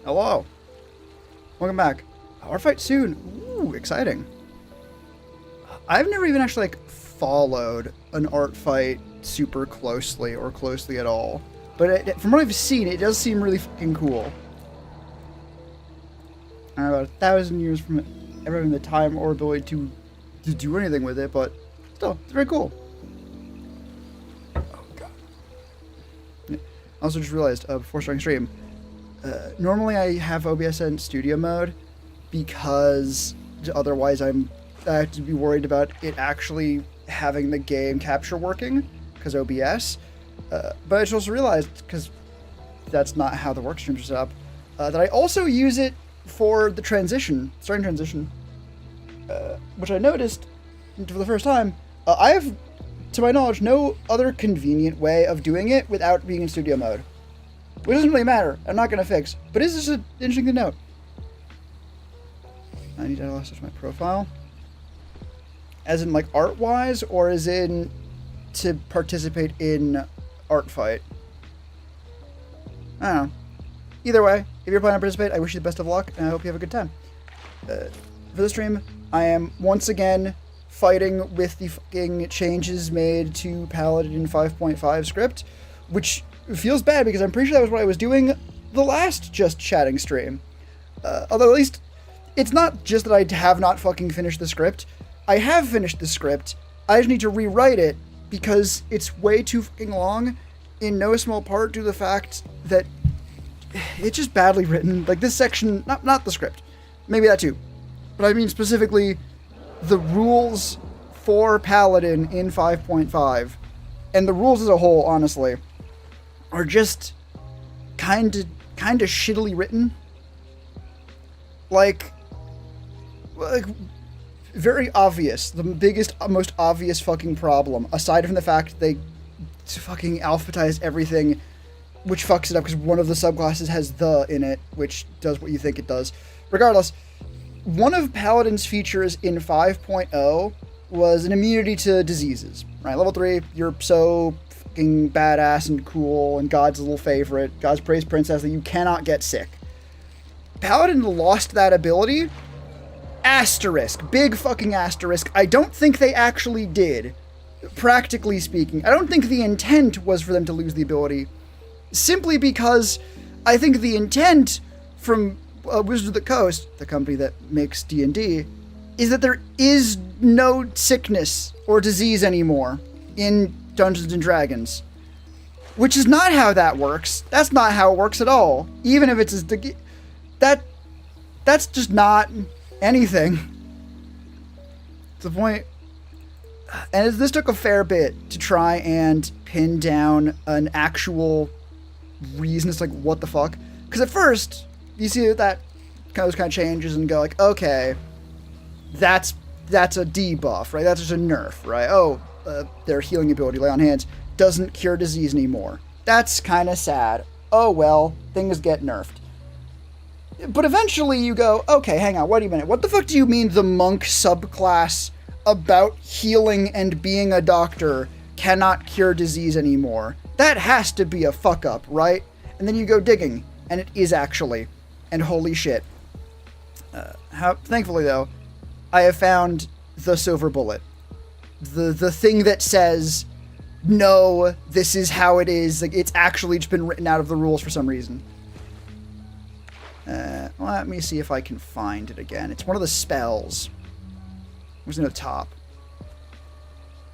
Hello. Welcome back. Our fight soon. Ooh, exciting. I've never even actually like followed an art fight super closely or closely at all. But from what I've seen, it does seem really fucking cool. I'm about 1,000 years from ever having the time or ability to do anything with it, but still, it's very cool. Oh god. I also just realized before starting stream, normally I have OBS in studio mode because otherwise I have to be worried about it actually having the game capture working because OBS. But I just also realized, because that's not how the work streams are set up, that I also use it for the starting transition, which I noticed for the first time. I have, to my knowledge, no other convenient way of doing it without being in studio mode. Which doesn't really matter. I'm not going to fix. But it's just interesting to note. I need to access my profile. As in, like, art-wise, or as in to participate in art fight? I don't know. Either way, if you're planning to participate, I wish you the best of luck, and I hope you have a good time. For the stream, I am once again fighting with the fucking changes made to Paladin 5.5 script, which feels bad because I'm pretty sure that was what I was doing the last Just Chatting stream. Although at least, it's not just that I have not fucking finished the script. I have finished the script. I just need to rewrite it because it's way too fucking long, in no small part due to the fact that it's just badly written. Like, this section, not the script, maybe that too, but I mean specifically the rules for Paladin in 5.5, and the rules as a whole, honestly, are just kind of shittily written. Like very obvious. The biggest, most obvious fucking problem, aside from the fact they fucking alphabetize everything, which fucks it up because one of the subclasses has the in it, which does what you think it does. Regardless, one of Paladin's features in 5.0 was an immunity to diseases. Right, level 3, you're so fucking badass and cool and God's little favorite, God's praised princess, that you cannot get sick. Paladin lost that ability. Asterisk. Big fucking asterisk. I don't think they actually did. Practically speaking. I don't think the intent was for them to lose the ability. Simply because I think the intent from Wizards of the Coast, the company that makes D&D, is that there is no sickness or disease anymore in Dungeons & Dragons. Which is not how that works. That's not how it works at all. Even if it's that's just not anything. To the point, and this took a fair bit to try and pin down an actual reason. It's like, what the fuck? Because at first, you see that those kind of changes and go like, okay, that's a debuff, right? That's just a nerf, right? Oh, their healing ability, lay on hands, doesn't cure disease anymore. That's kind of sad. Oh well, things get nerfed. But eventually you go, okay, hang on, wait a minute. What the fuck do you mean the monk subclass about healing and being a doctor cannot cure disease anymore? That has to be a fuck up, right? And then you go digging, and it is actually. And holy shit. Thankfully, though, I have found the silver bullet. The thing that says, no, this is how it is. Like, it's actually just been written out of the rules for some reason. Let me see if I can find it again. It's one of the spells. It was in the top.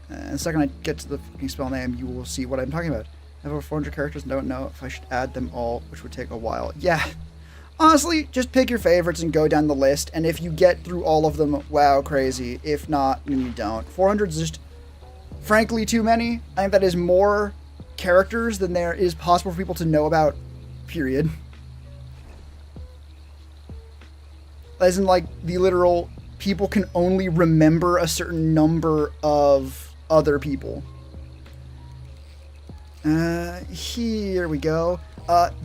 The second I get to the fucking spell name, you will see what I'm talking about. I have over 400 characters and don't know if I should add them all, which would take a while. Yeah. Honestly, just pick your favorites and go down the list, and if you get through all of them, wow, crazy. If not, then you don't. 400 is just, frankly, too many. I think that is more characters than there is possible for people to know about, period. As in, like, the literal, people can only remember a certain number of other people. Here we go.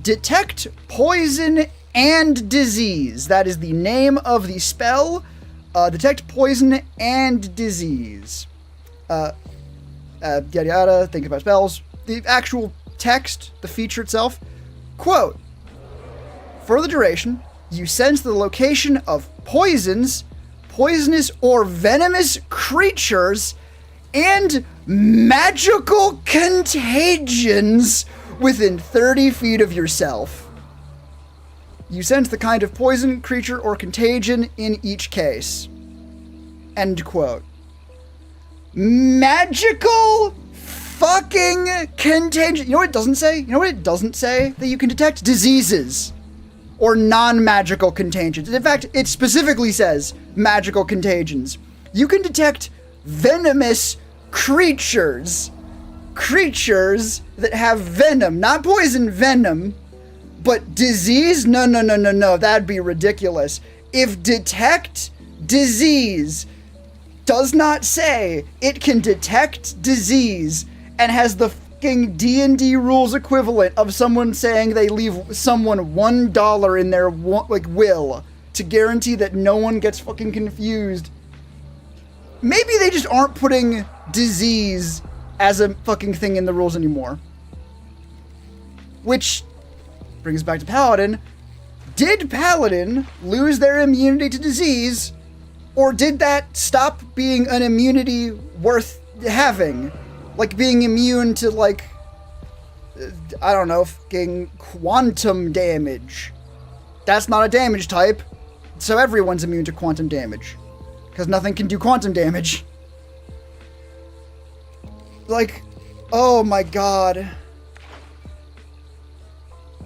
Detect Poison and Disease. That is the name of the spell. Detect Poison and Disease. Yada yada, think about spells. The actual text, the feature itself. Quote, For the duration, you sense the location of poisons, poisonous or venomous creatures, and magical contagions within 30 feet of yourself. You sense the kind of poison, creature, or contagion in each case. End quote. Magical fucking contagion. You know what it doesn't say? You know what it doesn't say? That you can detect diseases or non-magical contagions. In fact, it specifically says magical contagions. You can detect venomous creatures. Creatures that have venom. Not poison, venom. But disease? No. That'd be ridiculous. If detect disease does not say it can detect disease and has the fucking D&D rules equivalent of someone saying they leave someone $1 in their will to guarantee that no one gets fucking confused. Maybe they just aren't putting disease as a fucking thing in the rules anymore. Which brings us back to Paladin. Did Paladin lose their immunity to disease? Or did that stop being an immunity worth having? Like being immune to, like, I don't know, fucking quantum damage. That's not a damage type, so everyone's immune to quantum damage. Because nothing can do quantum damage. Like, oh my god.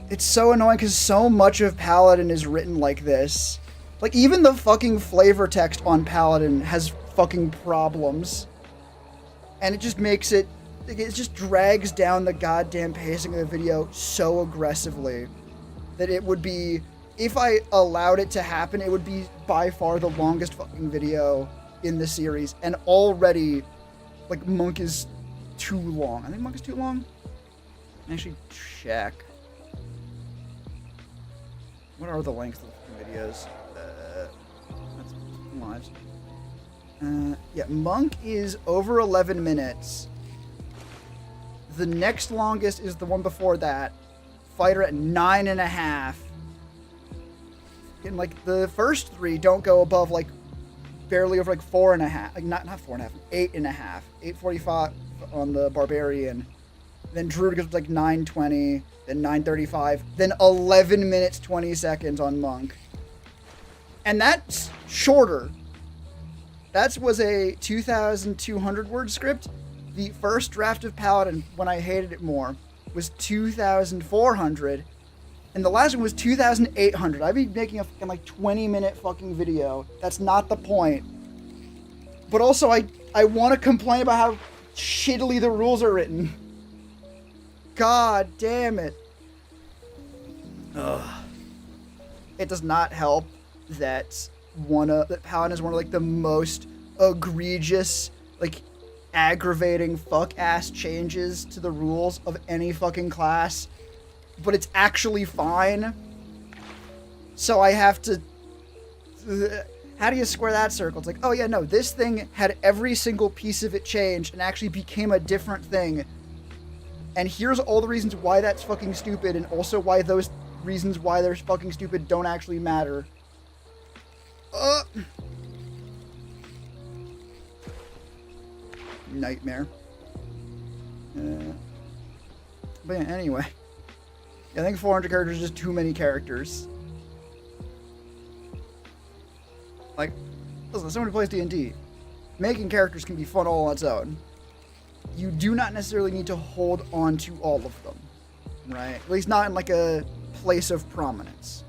It's so annoying because so much of Paladin is written like this. Like, even the fucking flavor text on Paladin has fucking problems. And it just makes it just drags down the goddamn pacing of the video so aggressively that it would be, if I allowed it to happen, it would be by far the longest fucking video in the series. And already, like, Monk is too long. I think Monk is too long. Actually, check. What are the lengths of the videos? That's lives. Yeah, Monk is over 11 minutes. The next longest is the one before that. Fighter at 9.5. And like the first three don't go above like barely over like 4.5. Like not 4.5, 8.5. 8:45 on the Barbarian. Then Druid goes like 9:20. Then 9:35. Then 11 minutes 20 seconds on Monk. And that's shorter. That was a 2,200 word script. The first draft of Paladin, when I hated it more, was 2,400. And the last one was 2,800. I'd be making a fucking like 20-minute fucking video. That's not the point. But also, I want to complain about how shittily the rules are written. God damn it. Ugh. It does not help that that Paladin is one of like the most egregious, like aggravating fuck-ass changes to the rules of any fucking class. But it's actually fine. So I have to... How do you square that circle? It's like, oh yeah, no, this thing had every single piece of it changed and actually became a different thing. And here's all the reasons why that's fucking stupid, and also why those reasons why they're fucking stupid don't actually matter. Nightmare. But yeah, anyway. I think 400 characters is just too many characters. Like, listen, as someone who plays D&D, making characters can be fun all on its own. You do not necessarily need to hold on to all of them, right? At least not in like a place of prominence.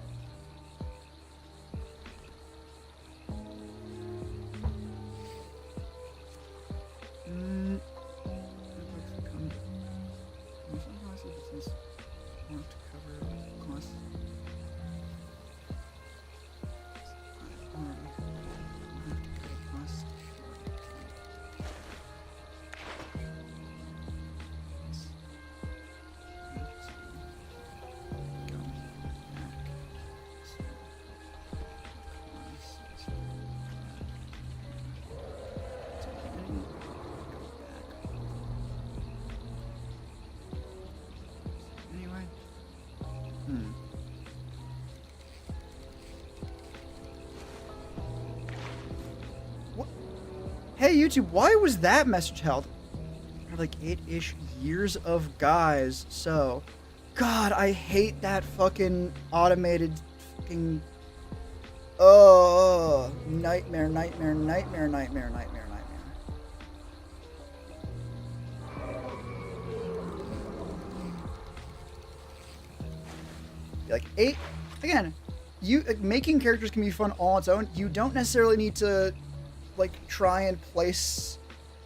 hey YouTube, why was that message held? Like 8-ish years of guys. So, God, I hate that fucking automated fucking. Oh, nightmare, nightmare, nightmare, nightmare, nightmare, nightmare. Like again, making characters can be fun all on its own. You don't necessarily need to like try and place,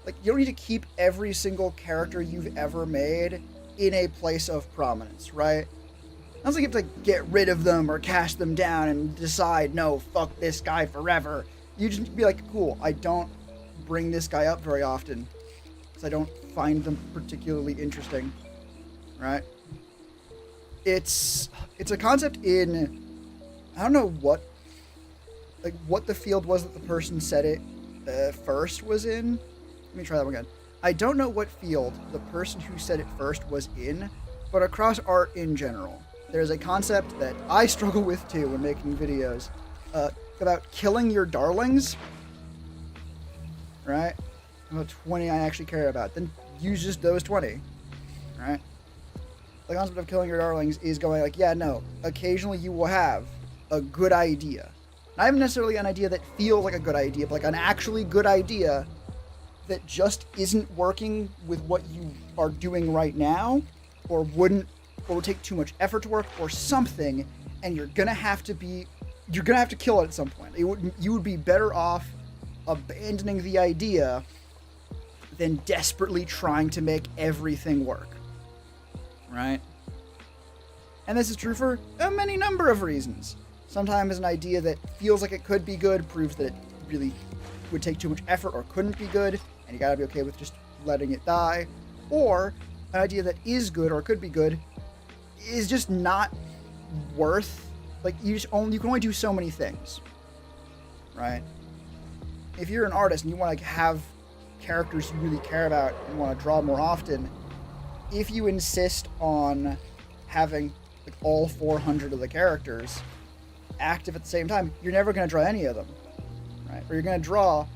like you don't need to keep every single character you've ever made in a place of prominence, right? I don't think you have to get rid of them or cast them down and decide, no, fuck this guy forever. You just be like, cool, I don't bring this guy up very often because I don't find them particularly interesting, right? It's a concept in, I don't know what the field was that the person said it first was in. Let me try that one again. I don't know what field the person who said it first was in, but across art in general, there's a concept that I struggle with too when making videos about killing your darlings, right? About 20 I actually care about. Then use just those 20, right? The concept of killing your darlings is going like, yeah, no, occasionally you will have a good idea. Not even necessarily an idea that feels like a good idea, but like an actually good idea that just isn't working with what you are doing right now, or would take too much effort to work, or something, and you're gonna have to kill it at some point. You would be better off abandoning the idea than desperately trying to make everything work, right? And this is true for a many number of reasons. Sometimes an idea that feels like it could be good proves that it really would take too much effort or couldn't be good, and you gotta be okay with just letting it die. Or an idea that is good or could be good is just not worth, like you can only do so many things, right? If you're an artist and you want to have characters you really care about and want to draw more often, if you insist on having like all 400 of the characters active at the same time, you're never going to draw any of them, right? Or you're going to draw,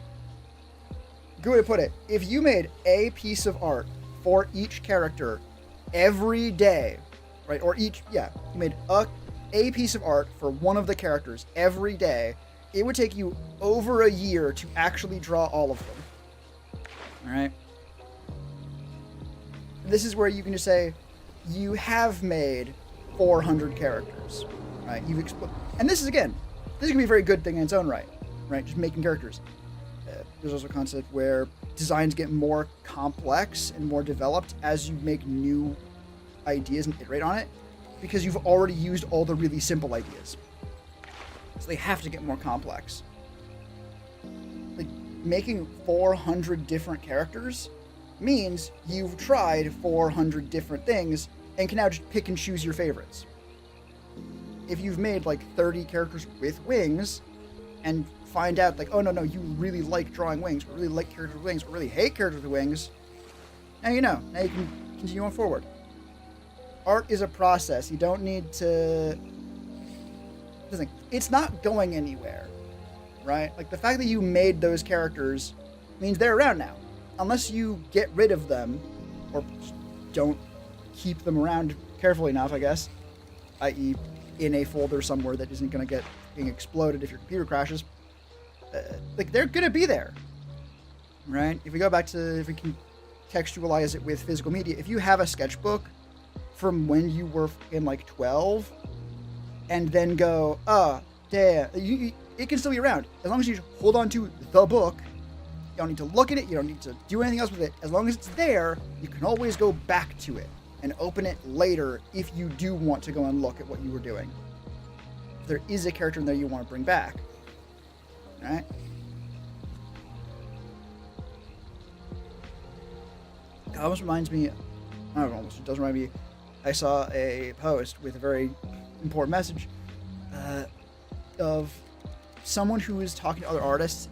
good way to put it, if you made a piece of art for each character every day, right? Or you made a piece of art for one of the characters every day, it would take you over a year to actually draw all of them. All right? This is where you can just say, you have made 400 characters, right? And this is going to be a very good thing in its own right? Just making characters. There's also a concept where designs get more complex and more developed as you make new ideas and iterate on it, because you've already used all the really simple ideas. So they have to get more complex. Like, making 400 different characters means you've tried 400 different things and can now just pick and choose your favorites. If you've made like 30 characters with wings and find out like, oh no, you really like drawing wings, or really like characters with wings, or really hate characters with wings, now you know. Now you can continue on forward. Art is a process. You don't need to... It's not going anywhere, right? Like, the fact that you made those characters means they're around now. Unless you get rid of them, or don't keep them around carefully enough, I guess, i.e. in a folder somewhere that isn't going to get exploded if your computer crashes. Like, they're going to be there, right? If we go back to, if we can textualize it with physical media, if you have a sketchbook from when you were in like 12 and then go, damn, it can still be around. As long as you hold on to the book, you don't need to look at it, you don't need to do anything else with it. As long as it's there, you can always go back to it and open it later if you do want to go and look at what you were doing. If there is a character in there you want to bring back, right? It almost reminds me, I don't know, it doesn't remind me, I saw a post with a very important message of someone who was talking to other artists,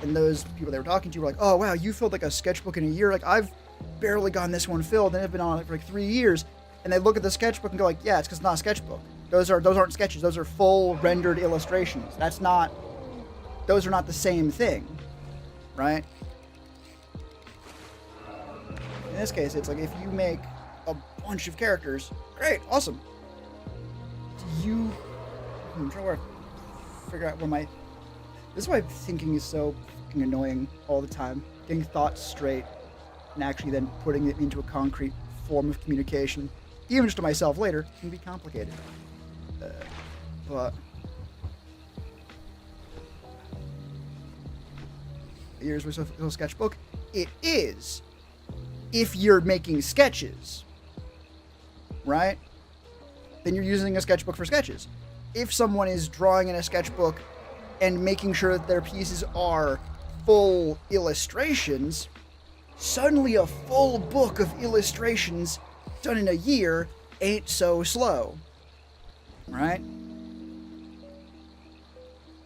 and those people they were talking to were like, oh wow, you filled like a sketchbook in a year, like I've barely gotten this one filled and I've been on it for like 3 years. And they look at the sketchbook and go like, yeah, it's because it's not a sketchbook. Those aren't sketches, those are full rendered illustrations. Those are not the same thing, right? In this case, it's like if you make a bunch of characters, great, awesome. I'm trying to figure out where my. This is why thinking is so fucking annoying all the time. Getting thoughts straight and actually then putting it into a concrete form of communication, even just to myself later, can be complicated. But here's my little sketchbook. It is if you're making sketches, right? Then you're using a sketchbook for sketches. If someone is drawing in a sketchbook and making sure that their pieces are full illustrations, suddenly a full book of illustrations done in a year ain't so slow, right?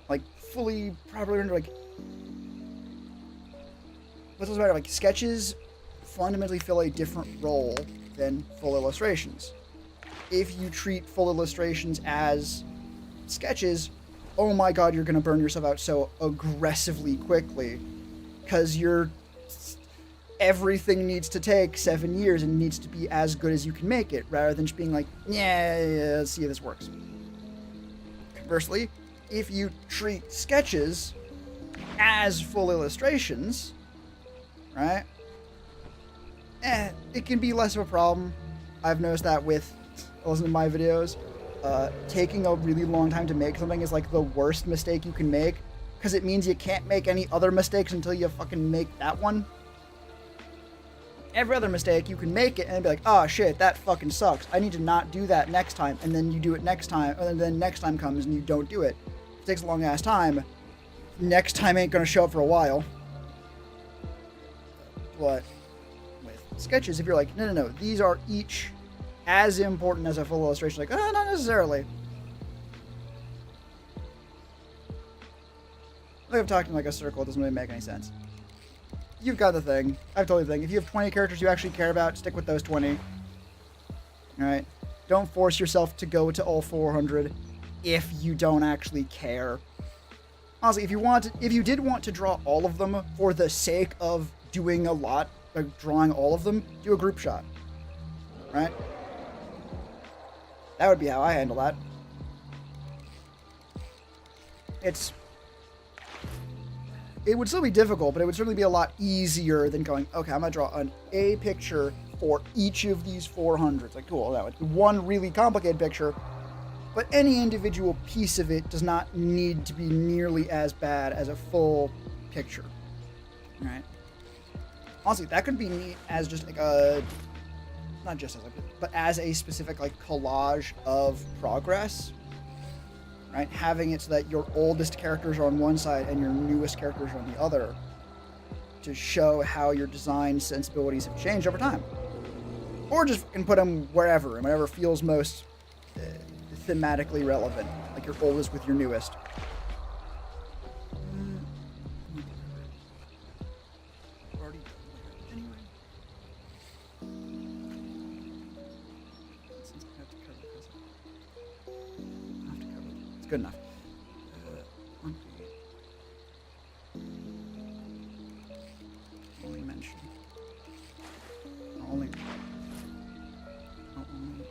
Like fully properly rendered, like what does it matter? Like sketches fundamentally fill a different role than full illustrations. If you treat full illustrations as sketches, oh my god, you're gonna burn yourself out so aggressively quickly, because everything needs to take 7 years and needs to be as good as you can make it, rather than just being like, yeah, let's see if this works. Conversely, if you treat sketches as full illustrations, right, it can be less of a problem. I've noticed that with listening to my videos. Taking a really long time to make something is like the worst mistake you can make, because it means you can't make any other mistakes until you fucking make that one. Every other mistake, you can make it and be like, oh shit, that fucking sucks. I need to not do that next time, and then you do it next time, and then next time comes and you don't do it. It takes a long ass time. Next time ain't gonna show up for a while. But with sketches, if you're like, no, these are each as important as a full illustration, like, oh, not necessarily. Like I'm talking like a circle, it doesn't really make any sense. You've got the thing. I've told you the thing. If you have 20 characters you actually care about, stick with those 20. Alright? Don't force yourself to go to all 400 if you don't actually care. Honestly, if you did want to draw all of them for the sake of doing a lot, like drawing all of them, do a group shot. Right? That would be how I handle that. It would still be difficult, but it would certainly be a lot easier than going, okay, I'm going to draw a picture for each of these 400. It's like, cool, that would be one really complicated picture, but any individual piece of it does not need to be nearly as bad as a full picture. Right? Honestly, that could be neat as just like a... not just as a, but as a specific like collage of progress, right? Having it so that your oldest characters are on one side and your newest characters are on the other, to show how your design sensibilities have changed over time. Or just fucking put them wherever and whatever feels most thematically relevant, like your oldest with your newest. Good enough. Only mention. Only mention player options.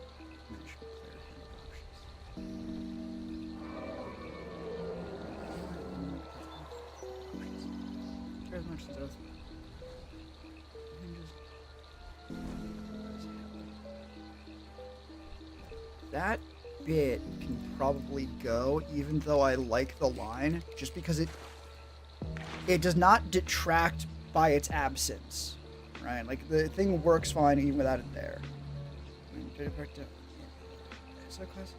As much as that bit can probably go, even though I like the line, just because it does not detract by its absence, right? Like the thing works fine even without it there. I mean, did it break down? So classes.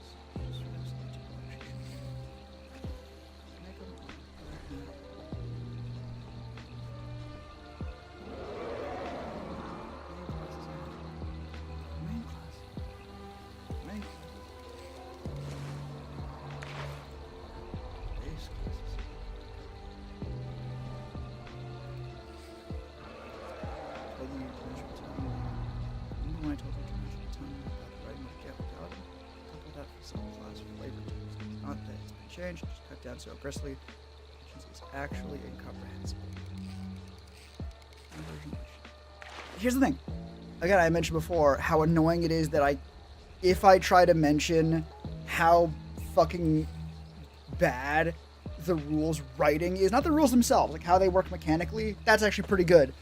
Change, just cut down so aggressively. It's actually incomprehensible. Here's the thing. again, I mentioned before how annoying it is that if I try to mention how fucking bad the rules writing is, not the rules themselves, like how they work mechanically, that's actually pretty good.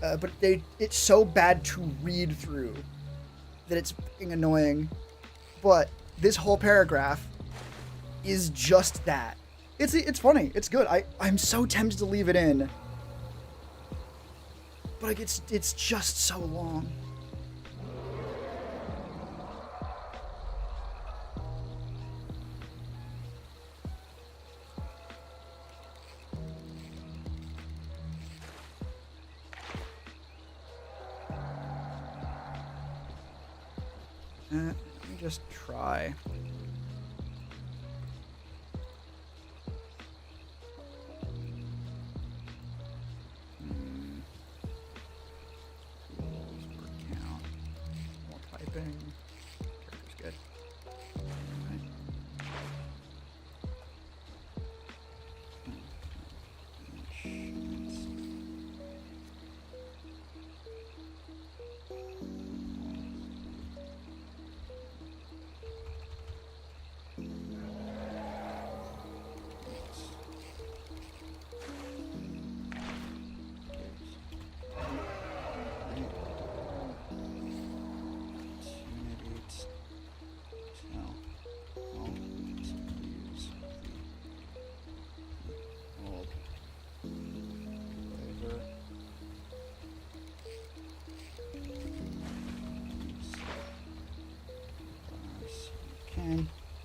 But it's so bad to read through that it's fucking annoying. But this whole paragraph is just that. It's funny. It's good. I'm so tempted to leave it in. But like it's just so long. Let me just try. Character's good. Alright.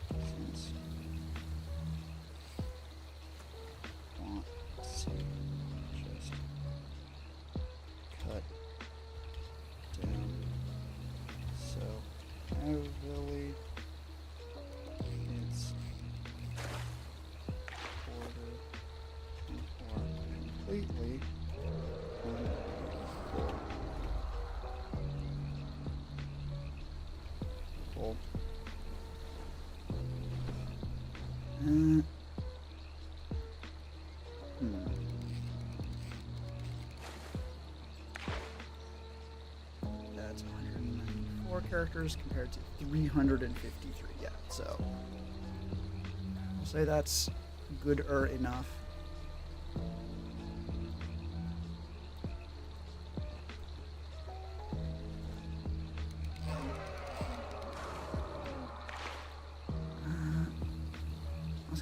Since want to just cut down so heavily it's order or completely unreadable. That's 194 characters compared to 353 yet, so I'll say that's good-er enough.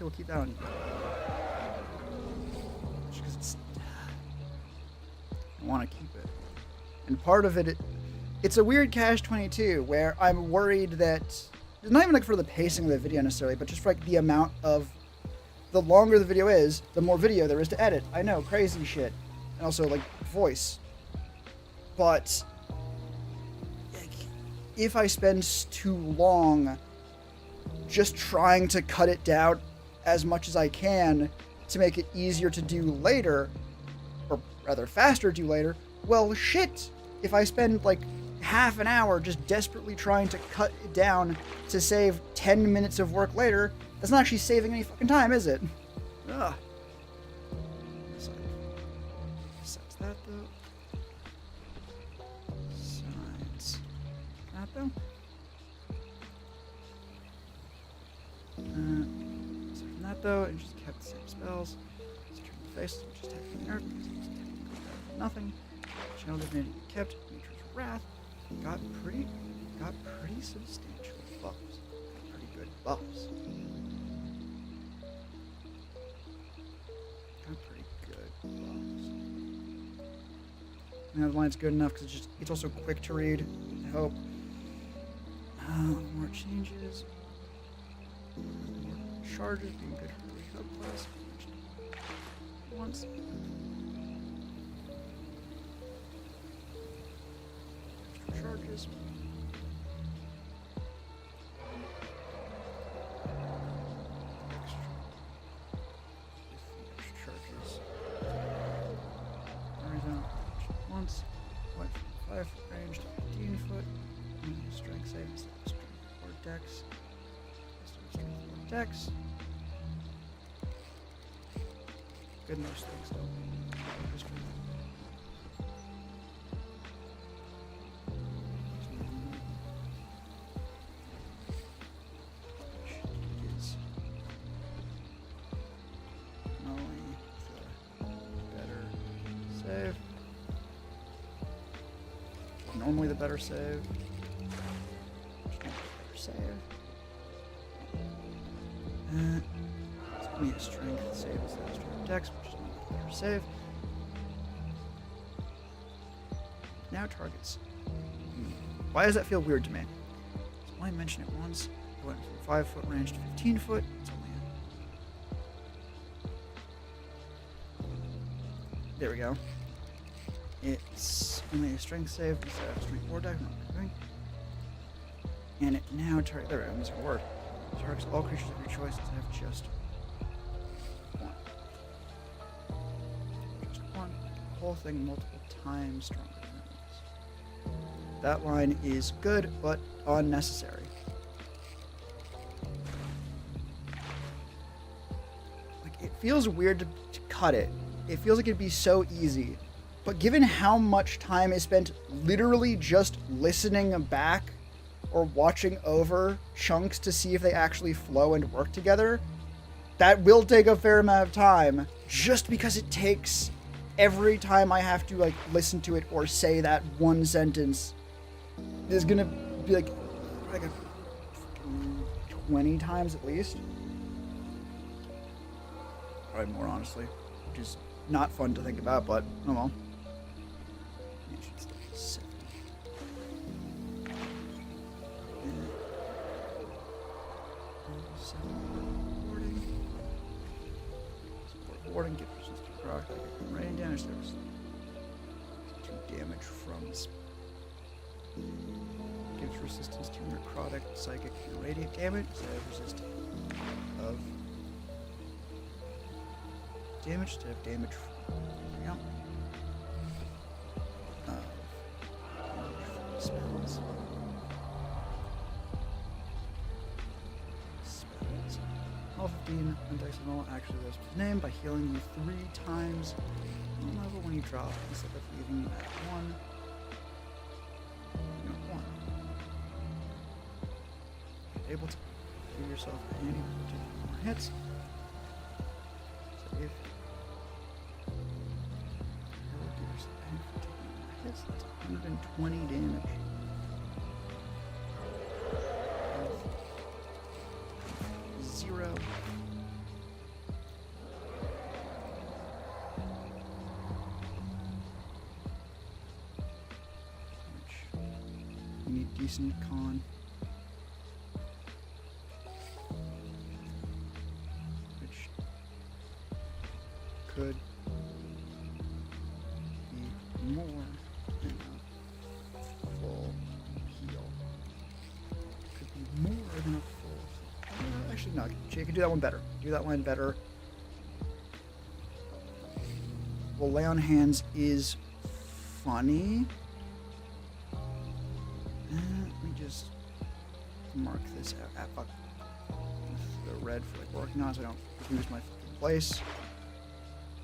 We'll keep that on. Just because I want to keep it. And part of it's a weird catch-22 where I'm worried that it's not even like for the pacing of the video necessarily, but just for like the amount of the longer the video is, the more video there is to edit. I know, crazy shit, and also like voice. But like, if I spend too long just trying to cut it down as much as I can to make it easier to do later, or rather faster to do later, well shit, if I spend like half an hour just desperately trying to cut it down to save 10 minutes of work later, that's not actually saving any fucking time, is it? Ugh. Besides that though. Besides that though. Though, and just kept the same spells. Just turn the face, which is technically inert, because it was technically better than nothing. Channel divinity kept, Nature's Wrath got pretty substantial buffs. Got pretty good buffs. Got pretty good buffs. Now the line's good enough because it's also quick to read, I hope. More changes. Charges being good for the hub class. Once. Extra charges. Extra charges. Horizontal once. Went from 5 foot range to 15 foot. Strength savings, strength or dex. Dex. Good most things don't. Save. Normally the better save. Better save. Let's give me a strength save instead of strength dex, which is not the better save. Now targets. Why does that feel weird to me? So I mentioned it once. I went from 5 foot range to 15 foot. It's only there we go. It's only a strength save instead of strength or dex. And it now targets. There we go. Missing a word. Targets all creatures of your choice instead of just one. Just one. The whole thing multiple times stronger than it was. That line is good, but unnecessary. Like, it feels weird to cut it. It feels like it'd be so easy. But given how much time is spent literally just listening back or watching over chunks to see if they actually flow and work together, that will take a fair amount of time just because it takes every time I have to like listen to it or say that one sentence. There's gonna be like a 20 times at least. Probably more, honestly, which is not fun to think about, but oh well. Warding, get resistance to proc, rain damage, there's 2 damage from this. Gives resistance to necrotic, psychic, and radiant damage, instead of resistance of damage, instead of damage from spells. All 15 undexable actually goes with his name by healing you 3 times on level when you drop instead of leaving you at 1. You know, 1. You're able to give yourself a handy to do more hits. Save. Give yourself a handy to take more hits. That's 120 damage. Zero. You need decent con. Which could be more than a full heal. Could be more than a full. Actually, no. You can do that one better. Do that one better. Well, lay on hands is funny. Let me just mark this out with the red for like working on, so I don't lose my fucking place.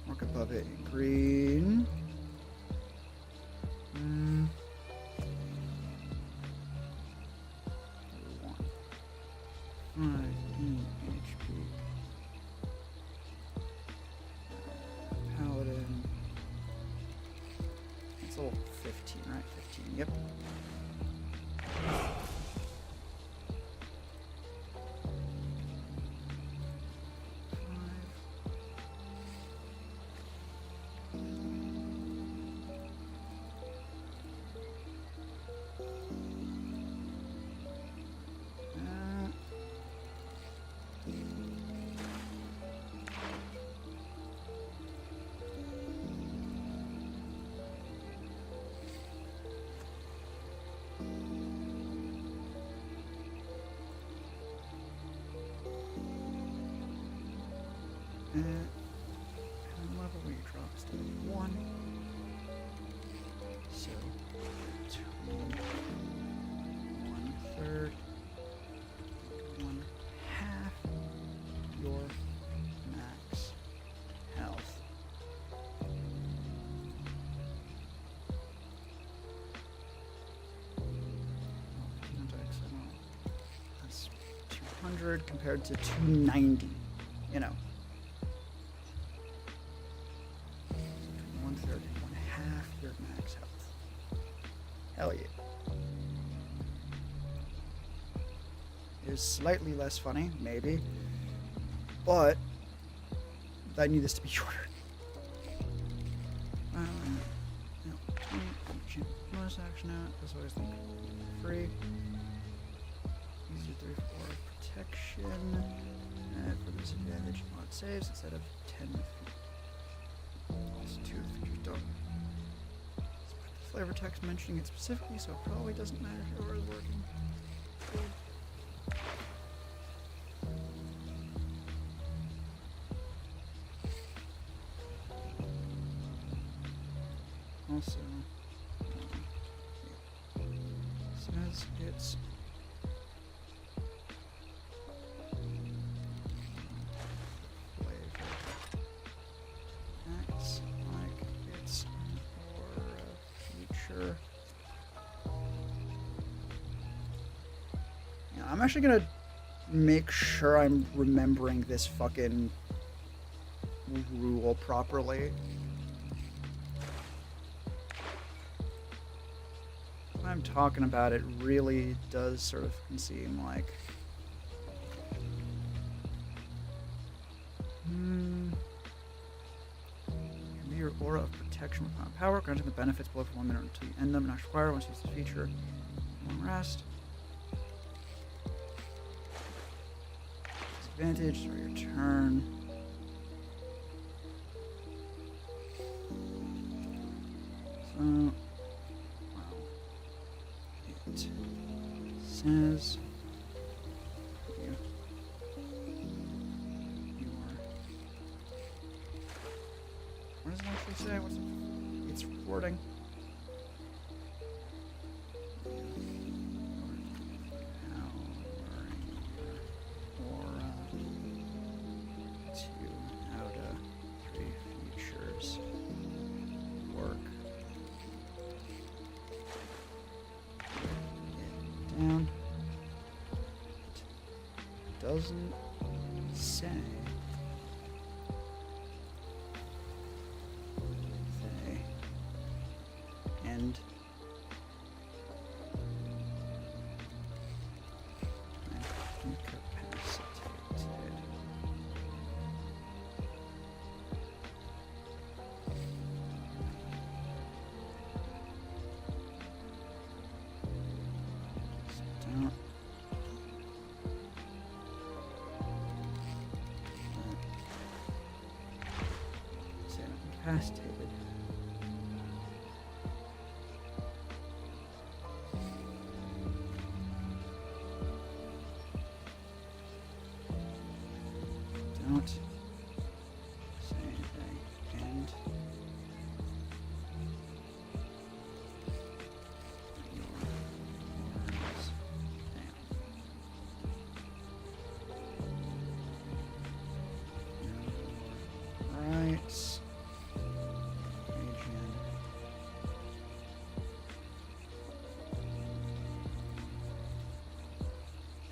Mark above it in green. 5 HP. Paladin. It's level 15, right? 15, yep. And level where you drop to 1. So 2, 1/3, 1/2 your max health. That's 200 compared to 290. You know. 1/3 and Hell yeah. Is slightly less funny, maybe. But I need this to be shorter. No, bonus action out. That's always think free. Easy 3 4 protection. For disadvantage, mod saves instead of 10 feet. Also 2 features don't. Let's put the flavor text mentioning it specifically, so it probably doesn't matter if it is working. Cool. Also, says it's flavor acts like it's for a future. Yeah, I'm actually gonna make sure I'm remembering this fucking rule properly. I'm talking about it really does sort of seem like your aura of protection with not power, granting the benefits below for 1 minute until you end them, not required once you use the feature. Long rest. Disadvantage for your turn. So says you are. What does it actually say? What's it? It's recording. Doesn't say. And incapacitated. Don't. Incapacitated. Don't say anything. And your words down. Right.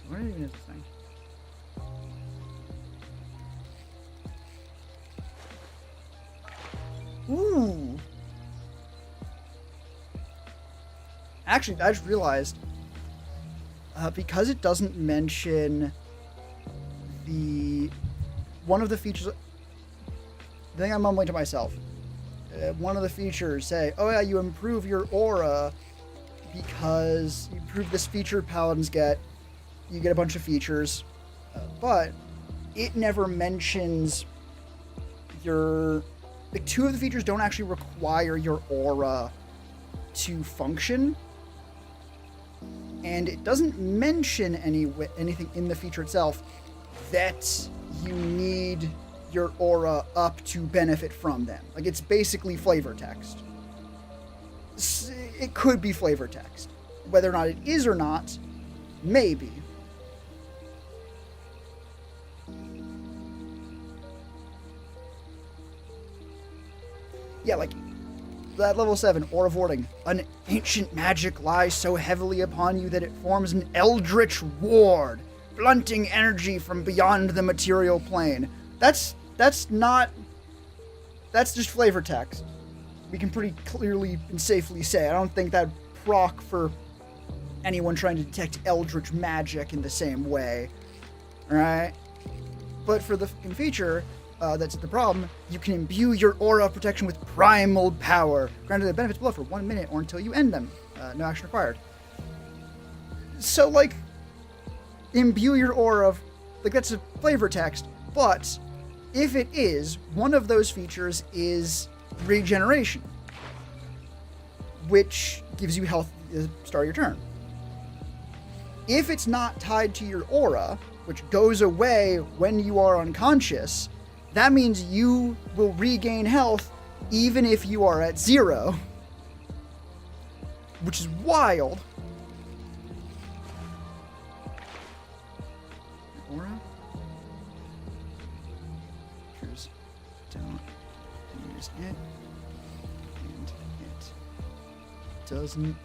What even is this thing? Ooh! Actually, I just realized, because it doesn't mention one of the features, I think I'm mumbling to myself. One of the features say, oh yeah, you improve your aura because you improve this feature paladins get. You get a bunch of features, but it never mentions your... Like, 2 of the features don't actually require your aura to function, and it doesn't mention anything in the feature itself that you need your aura up to benefit from them. Like, it's basically flavor text. It could be flavor text. Whether or not it is or not, maybe. Yeah, like, that level 7, Aura of Warding. An ancient magic lies so heavily upon you that it forms an eldritch ward, blunting energy from beyond the material plane. That's just flavor text. We can pretty clearly and safely say. I don't think that'd proc for anyone trying to detect eldritch magic in the same way. Alright? But for the fucking feature, that's the problem, you can imbue your aura of protection with primal power. Granted, the benefits below for 1 minute or until you end them. No action required. So, like, imbue your aura of... Like, that's a flavor text, but if it is, one of those features is regeneration, which gives you health at the start of your turn. If it's not tied to your aura, which goes away when you are unconscious, that means you will regain health even if you are at 0. Which is wild. Aura? Here's don't use it. And it doesn't.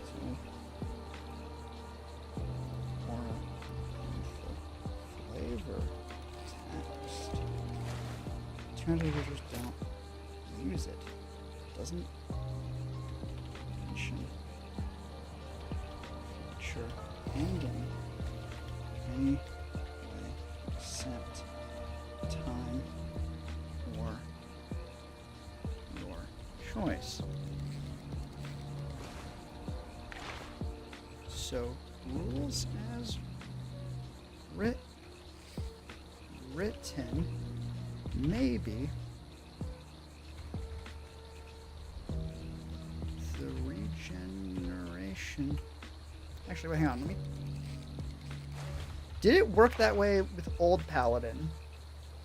So, aura flavor text. Alternative users don't use it. Doesn't mention feature ending any way except time or your choice. So rules as written, maybe the regeneration. Actually, wait, hang on. Let me. Did it work that way with Old Paladin?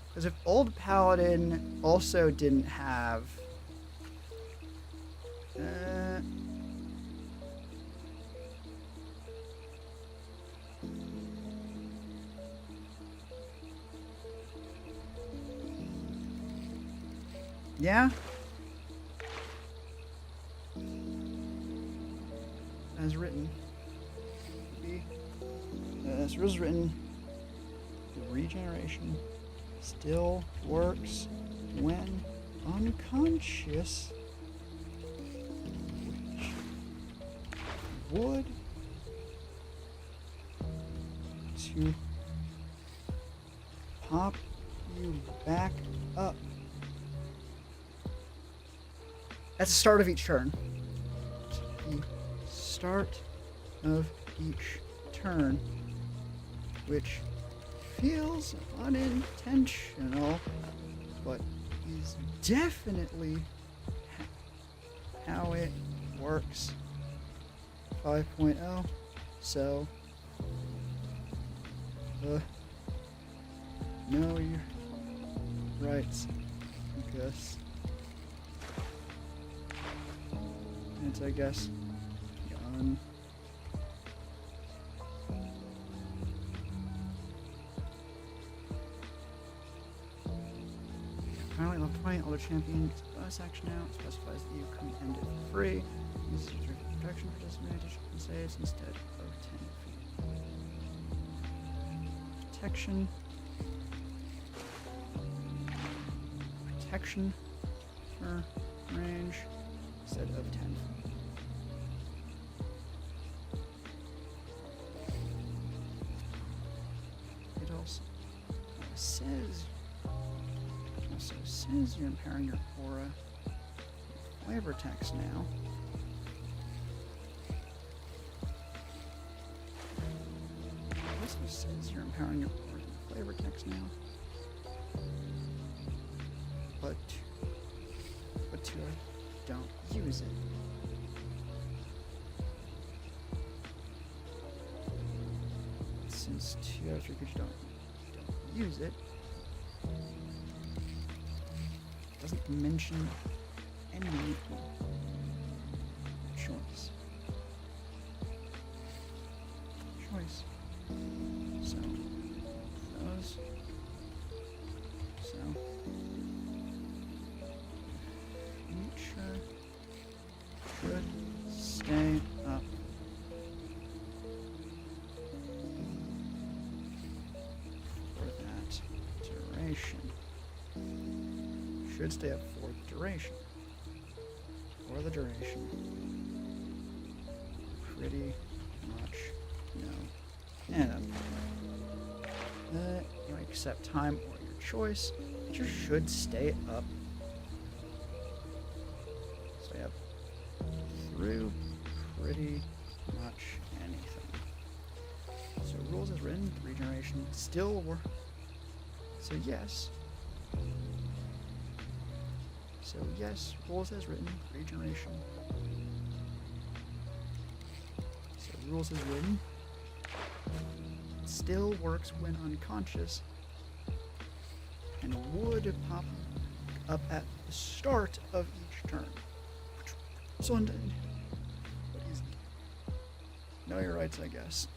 Because if Old Paladin also didn't have. Yeah? As written. As was written, the regeneration still works when unconscious, which would to pop you back up. That's the start of each turn. The start of each turn, which feels unintentional, but is definitely how it works. 5.0. So, know your rights, I guess. It's, I guess, gun. Finally, level 20, Elder Champion is a bonus action now. It specifies that you can end it for free. Uses your protection for just additional saves instead of 10 feet. Protection. Protection for range instead of 10 feet. It also says you're empowering your aura with flavor text now. It also says you're empowering your aura with flavor text now. But don't use it. Since 2 out of 3 creatures don't use it, doesn't mention any choice. So those. So feature should stay up. For that duration. Should stay up for duration. for the duration. Pretty much no. And you accept time or your choice. You should stay up. Stay up through pretty much anything. So rules as written, regeneration still work. So yes. So yes, rules as written, regeneration. So rules as written still works when unconscious and would pop up at the start of each turn. So undead. But he's no, your rights, I guess.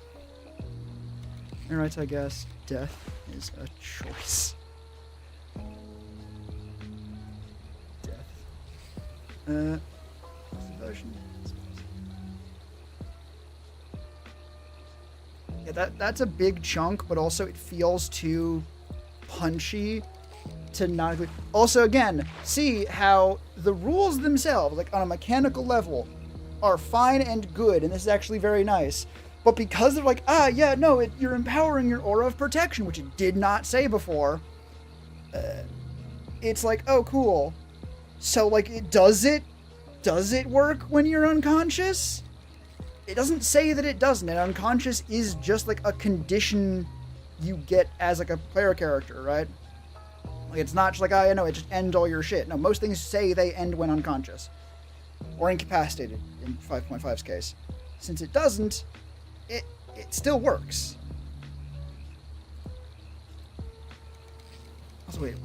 Your rights, I guess. Death is a choice. Death. Devotion. Yeah, that's a big chunk, but also it feels too punchy to not agree. Also, again, see how the rules themselves, like on a mechanical level, are fine and good, and this is actually very nice. But because they're like, yeah, no, you're empowering your aura of protection, which it did not say before, it's like, oh, cool. So, like, does it work when you're unconscious? It doesn't say that it doesn't, and unconscious is just, like, a condition you get as, like, a player character, right? Like, it's not just like, oh, yeah, no, it just ends all your shit. No, most things say they end when unconscious. Or incapacitated, in 5.5's case. Since it doesn't, it still works. Also, wait.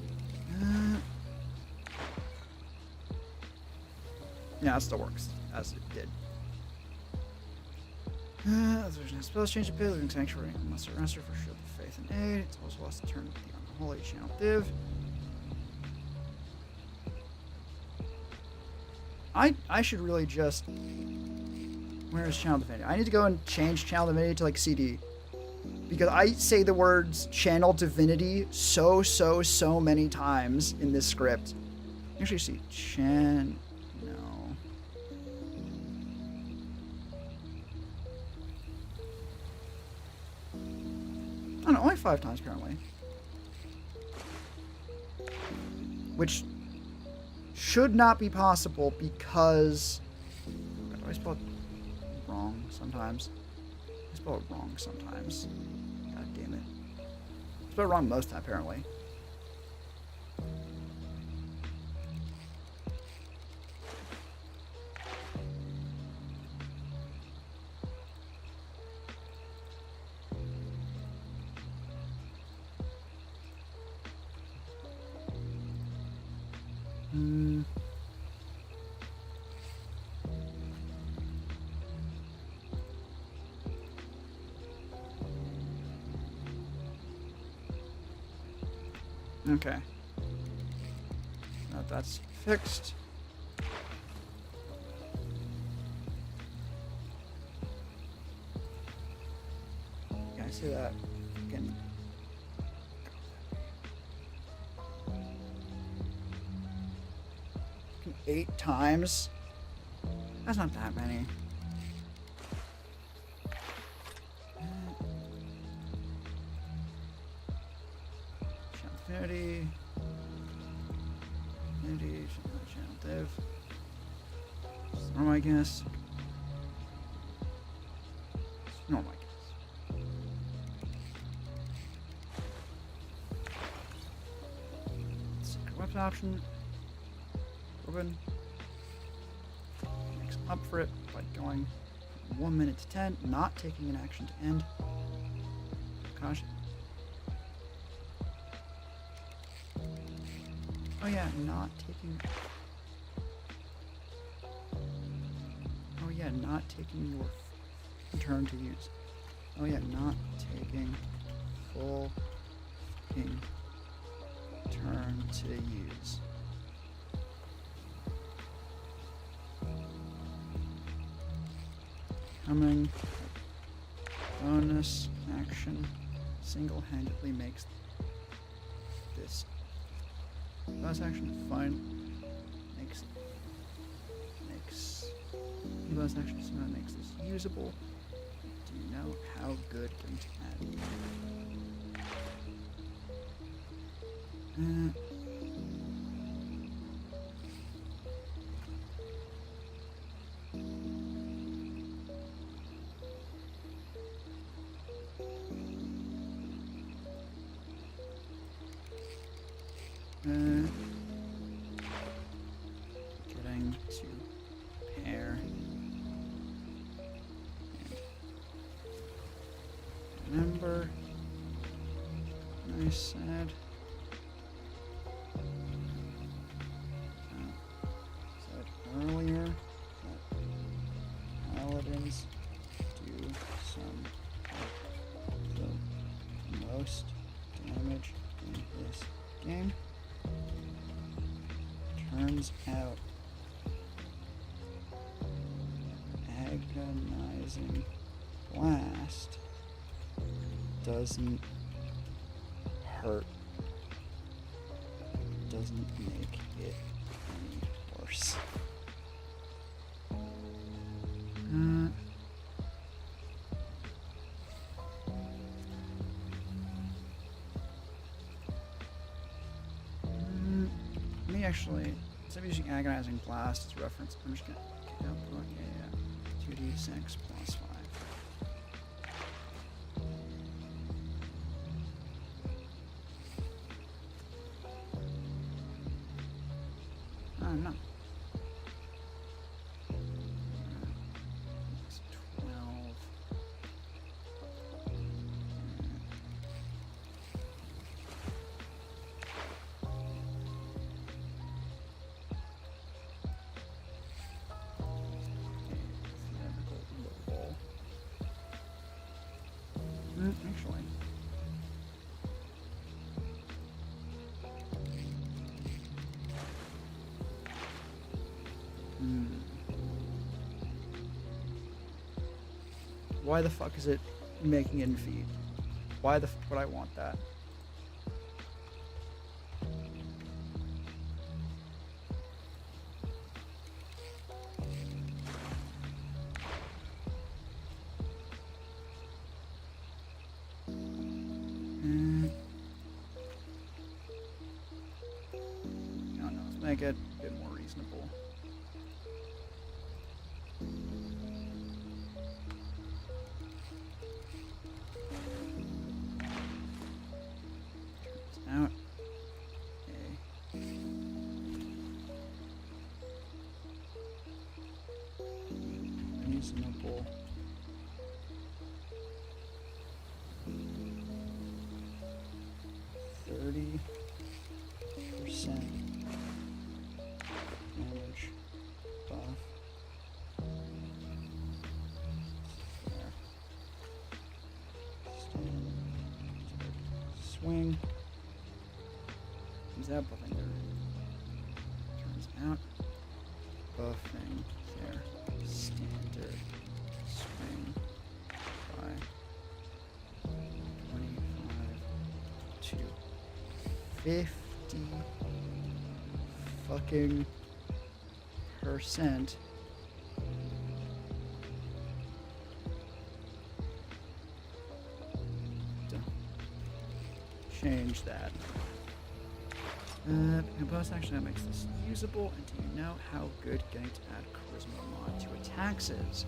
Yeah, it still works, as it did. There's no spells change to pay, living sanctuary, unless they're arrested for shield of faith and aid. It's also lost to turn the unholy channel div. I should really just... Where is channel divinity? I need to go and change channel divinity to like CD. Because I say the words channel divinity so many times in this script. Actually, see, no. Oh no, only 5 times apparently. Which should not be possible because... Do I spell it wrong sometimes? I spell it wrong sometimes. God damn it. I spell it wrong most time apparently. Okay. Now that's fixed. Can I say that again? 8 times? That's not that many. Infinity, channel div. Normal, I guess. Normal, I guess. Secret weapon option. Open. Makes up for it by going from 1 minute to 10, not taking an action to end. Caution. Oh yeah, not taking... Oh yeah, not taking your turn to use. Oh yeah, not taking full fucking turn to use. Coming. Bonus action single-handedly makes this bonus action fine makes Plus actually somehow makes this usable. Do you know how good getting to add? Getting to pair and remember. I said. Said earlier that paladins do some of the most damage in this game. Turns out agonizing blast doesn't hurt, doesn't make it any worse. Me actually, instead of using agonizing blast as a reference, I'm just gonna output a 2d6 plus 5. Oh no. It's 12. Actually. Why the fuck is it making it in feet? Why the fuck would I want that? No, let's make it a bit more reasonable. Out a reasonable 30% damage buff. There. Swing. Turns out buffing there. Turns out buffing their standard swing by 25 to 50 fucking percent. Change that. Plus, actually, that makes this usable. And do you know how good getting to add charisma mod to attacks is?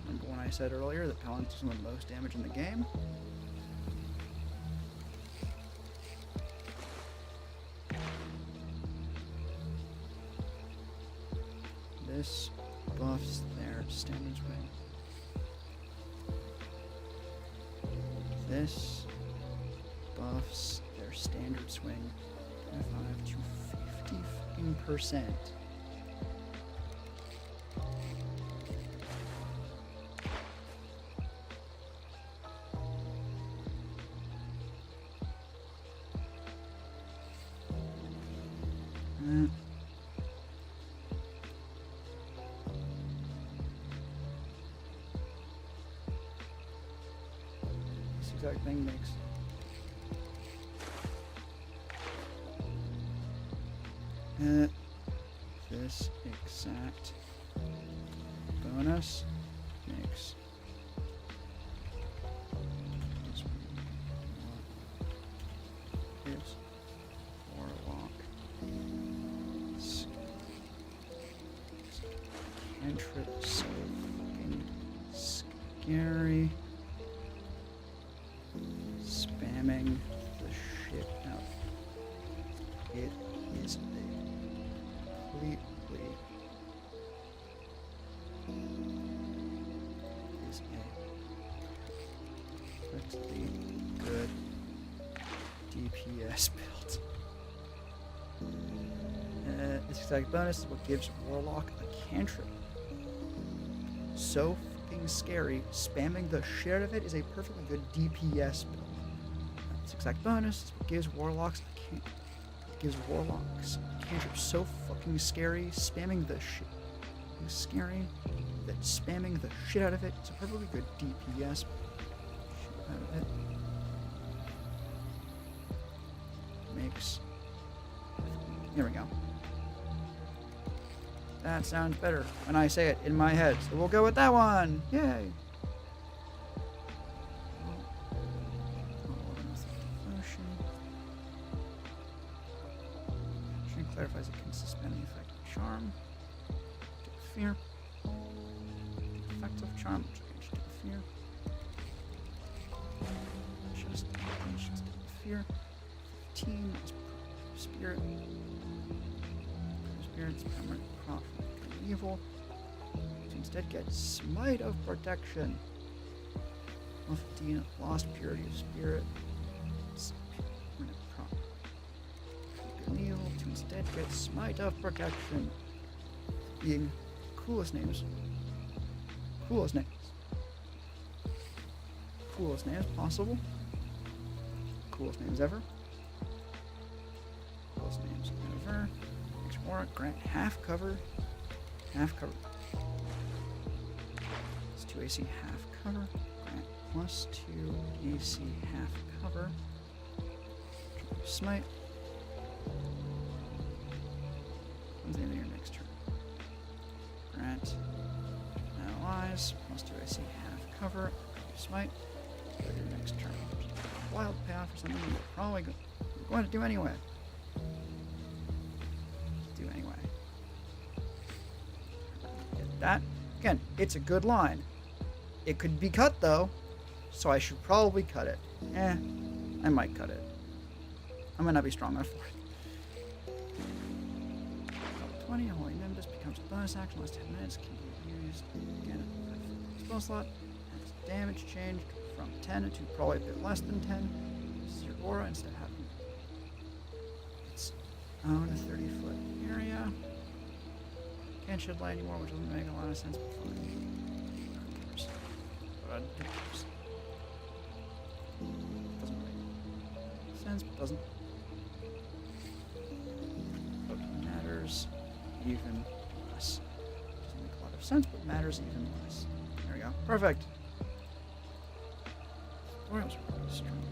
Remember when I said earlier that paladins do some of the most damage in the game? This buffs their standard swing. This buffs their standard swing 25 to 50%. This exact thing makes This exact bonus makes gives Warlock cantrip so fucking scary. Spamming the shit out. It is a completely perfectly good DPS build. This exact bonus is what gives Warlock a cantrip. So fucking scary. Spamming the shit out of it is a perfectly good DPS build. This exact bonus is what gives Warlocks a cantrip so fucking scary. Spamming the shit scary that spamming the shit out of it is a perfectly good DPS build. Out of it makes. Here we go. That sounds better when I say it in my head, so we'll go with that one. Yay! Clarifies it can suspend the effect of charm. Take fear. Effect of charm, which can take fear. Just take fear. 15 is spirit. Spirit's permanent prop from evil. To instead get smite of protection. 15 lost purity of spirit. It's permanent prop. Evil to instead get smite of protection. Being coolest names. Coolest names. Coolest names possible. Coolest names ever. Coolest names ever. Makes more grant half cover. Half cover. It's 2 AC half cover. Grant plus 2 AC half cover. Smite. Comes into your next turn. Grant allies plus 2 AC half cover. Smite. Go to your next turn. Wild payout for something you're probably going to do anyway. Get that. Again, it's a good line. It could be cut though, so I should probably cut it. I might cut it. I might not be strong enough for it. 20, Holy Nimbus becomes a bonus action, last 10 minutes, can be used again at the spell slot. Has damage changed from 10 to probably a bit less than 10. This is your aura instead of having its own 30-foot area. Can't shed light anymore, which doesn't make a lot of sense, but fine. Who cares? But who cares? Doesn't make sense, but doesn't. But matters even less. Doesn't make a lot of sense, but matters even less. There we go. Perfect. Tutorial's really strong.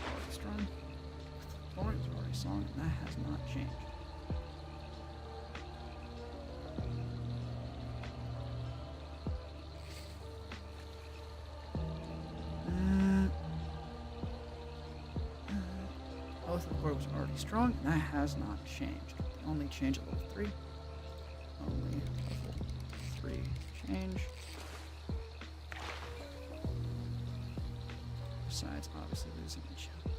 Already strong. Tutorial's already strong, and that has not changed. Oath of War was already strong, and that has not changed. The only change at level 3. Only level 3 change. Besides, obviously, losing each other.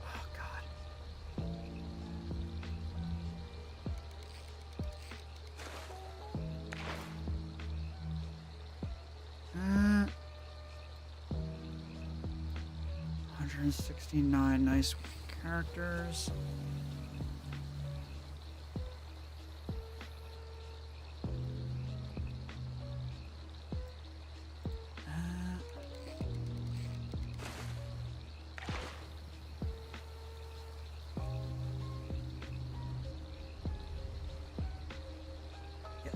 Oh, God. 169 nice characters.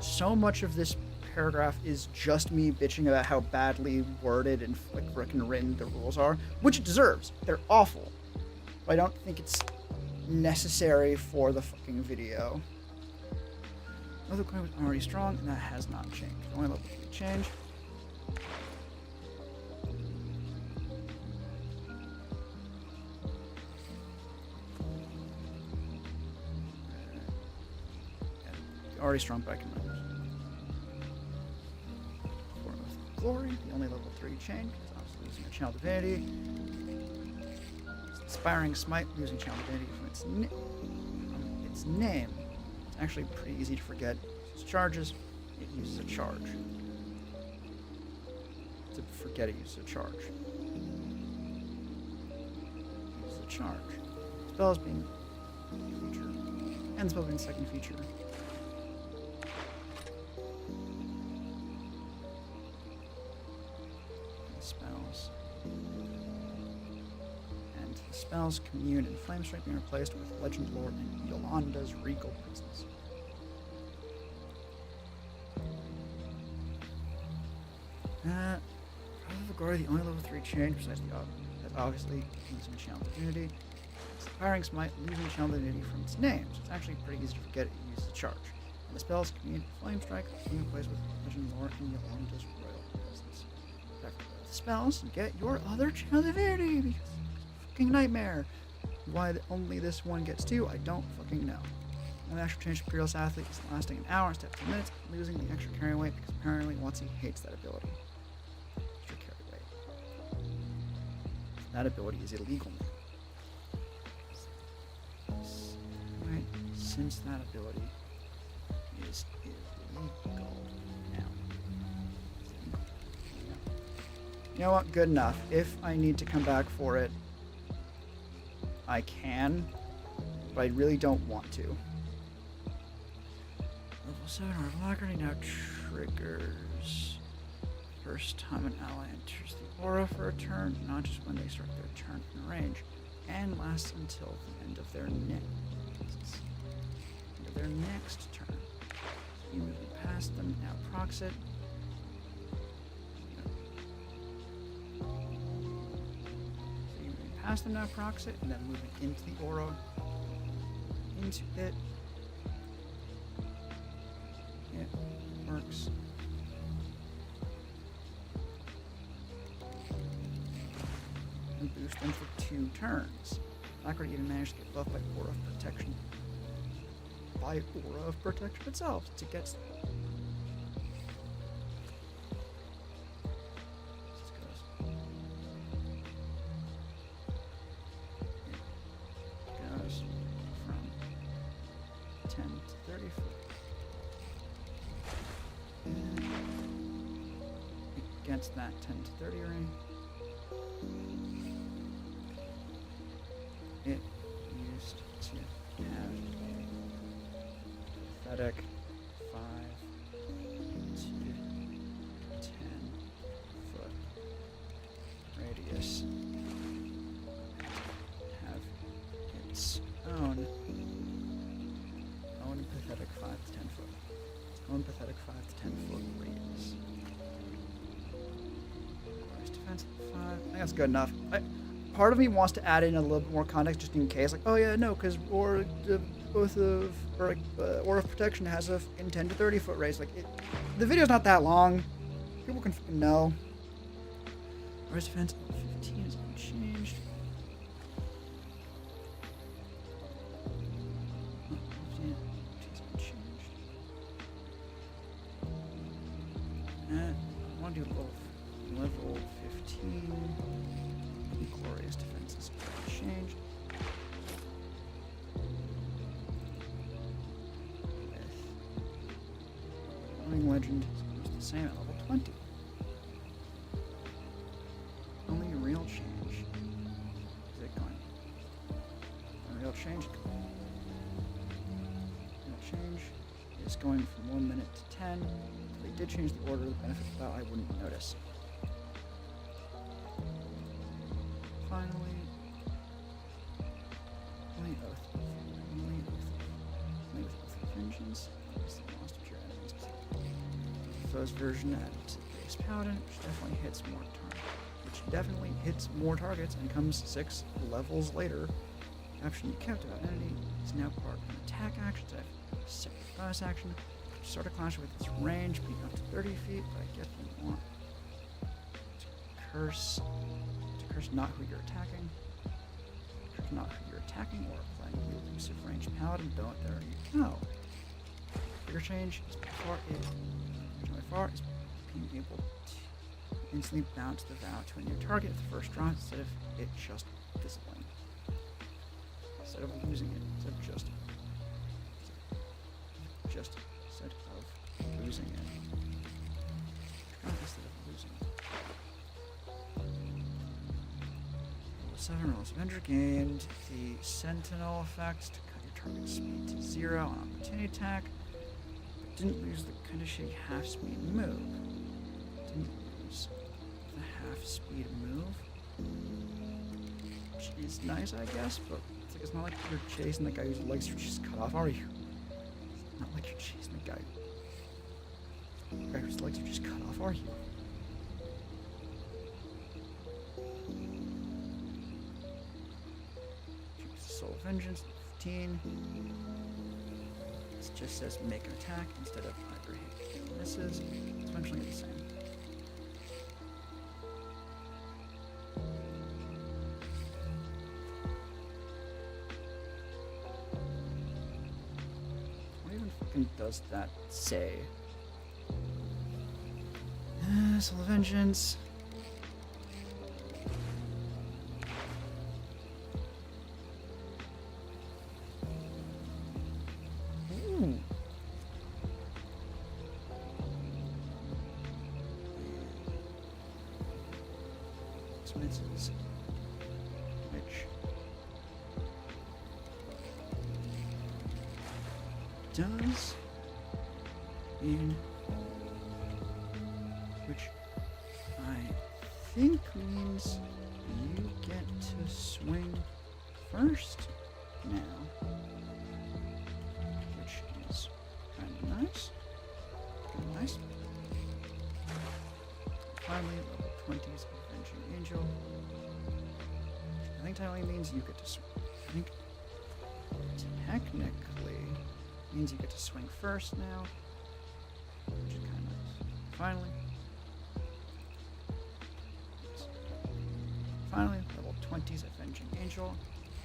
So much of this paragraph is just me bitching about how badly worded and like frickin' written the rules are, which it deserves. They're awful. But I don't think it's necessary for the fucking video. Another coin was already strong, and that has not changed. The only level 3 change. Already strong, but I can remember. Form of Glory, the only level 3 change, because I was losing a Channel Divinity. Inspiring Smite, losing Channel Divinity from its name. It's actually pretty easy to forget. Its charges, it uses a charge. To forget it uses a charge. It uses a charge. Spells being a feature. And spell being second feature. Spells, Commune, and Flame Strike being replaced with Legend Lore and Yolanda's Regal Presence. Path of Glory, the only level 3 change besides the obviously losing Channel Divinity. Inspiring Smite, losing Channel Divinity from its name, so it's actually pretty easy to forget it uses a charge. And the spells, Commune, and Flame Strike being replaced with Legend Lore and Yolanda's Royal Presence. After the spells, you get your other Channel Divinity because fucking nightmare. Why only this one gets 2, I don't fucking know. One actual change to Imperialist Athlete is lasting an hour instead of 10 minutes, losing the extra carry weight because apparently WotC hates that ability. Extra carry weight. That ability is illegal now. Right? Since that ability is illegal now. You know what? Good enough. If I need to come back for it, I can, but I really don't want to. Level 7 Orb Alacrity now triggers. First time an ally enters the aura for a turn, not just when they start their turn in range, and lasts until the end of their next turn. You move past them, now procs it. Past them now, procs it, and then moving into the aura, into it. It works. And boost them for 2 turns. Alacrity even managed to get buffed by Aura of Protection. By Aura of Protection itself, to get. Against that 10 to 30 ring. It used to have pathetic 5 to 10 foot radius. Have its own pathetic 5 to 10 foot. Its own pathetic 5 to 10 foot radius. Defense 5. I think that's good enough. Part of me wants to add in a little bit more context just in case. Like, oh yeah, no, because Aura of Protection has a 10 to 30 foot raise. Like, the video's not that long. People can fucking know. Aura's defense 15 is unchanged. 15 is unchanged. I want to do level 15. Glorious defense is changed. With Legend is the same at level 20. Only real change is it going? Real change. Real change is going from 1 minute to 10. If they did change the order, the benefit of that I wouldn't notice. Finally, only Oath of Vengeance. It's the lost of your enemies. foe's version added to the base paladin, which definitely hits more targets and comes 6 levels later. Action you kept about entity is now part of an attack action, so I have a separate bonus action. Start a clash with its range being up to 30 feet, but I guess you want to curse not who you're attacking. Curse not who you're attacking or playing the elusive range paladin. There you go. Figure change is by far is being able to instantly bounce the vow to a new target at the first draw instead of it just fizzling. Instead of losing it, instead of losing it. Instead of losing it. Level 7 Rolls Avenger gained the Sentinel effect to cut your target speed to 0 on opportunity attack, but didn't lose the kind of shitty half-speed move. Didn't lose the half-speed move, which is nice, I guess, but it's not like you're chasing the guy whose legs are just cut off, are you? It's not like you're chasing the guy whose legs are just cut off, are you? Soul of Vengeance, 15. It just says make an attack instead of either hit or misses. It's essentially the same. What even fucking does that say? Soul of Vengeance. Ooh. Expenses. Which does in which I think means you get to swing first now, which is kind of nice. Finally, level 20's Avenging Angel. I think that only means you get to swing. I think technically means you get to swing first now, which is kind of nice. Finally, level 20's Avenging Angel.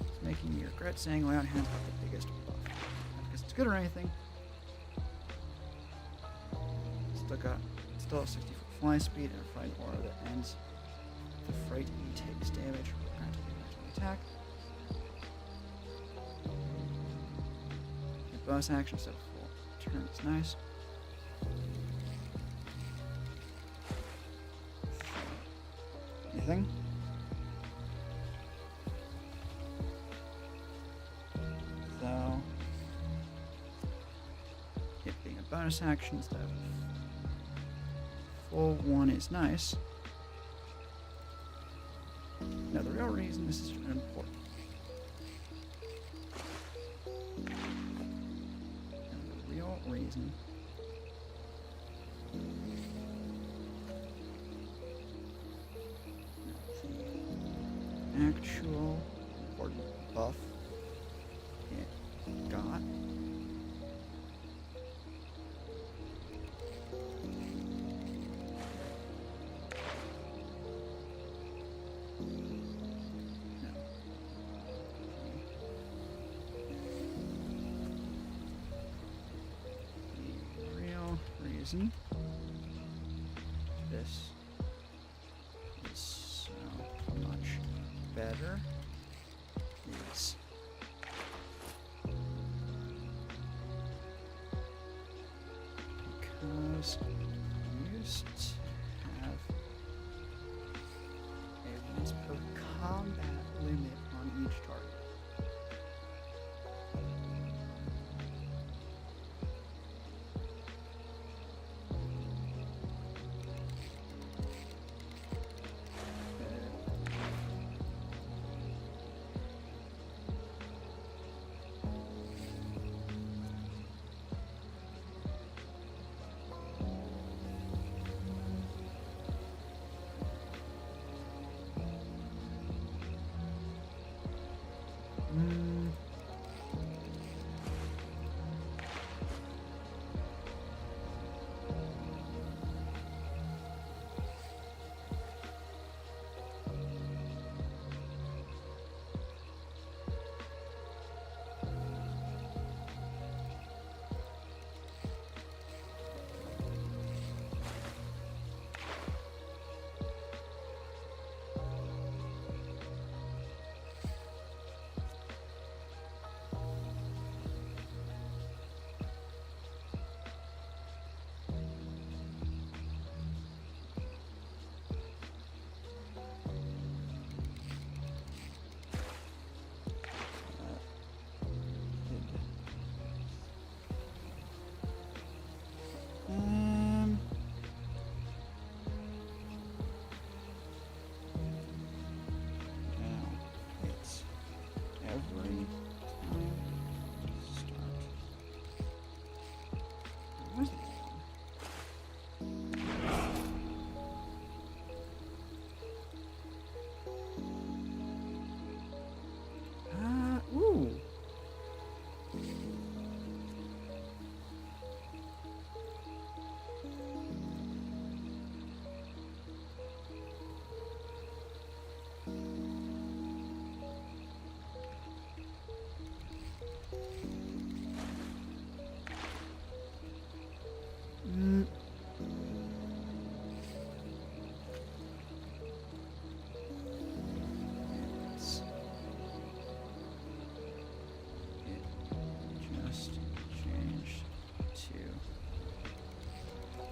It's making me regret saying Lay on Hands got the biggest buff. Not because it's good or anything. Still have 60 foot fly speed and a fright aura that ends. The fright he takes damage granted the attack. The bonus action instead of full turn is nice. Anything? So, it being a bonus action instead of full one is nice. Now, the real reason this is important. And the real reason the actual important buff it got reason this is so much better is because we used to have a once per combat limit on each target.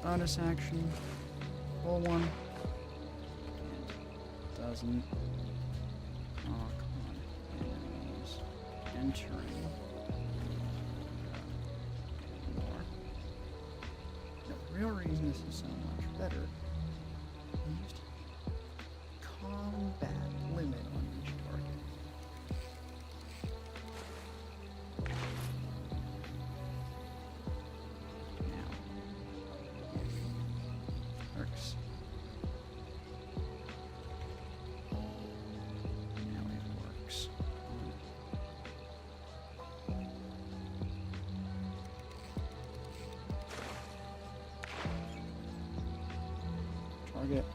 bonus action, full one, and doesn't knock on enemies entering anymore. No, the real reason this is so much better, used combat limit on each target. Works. Now it works. Target.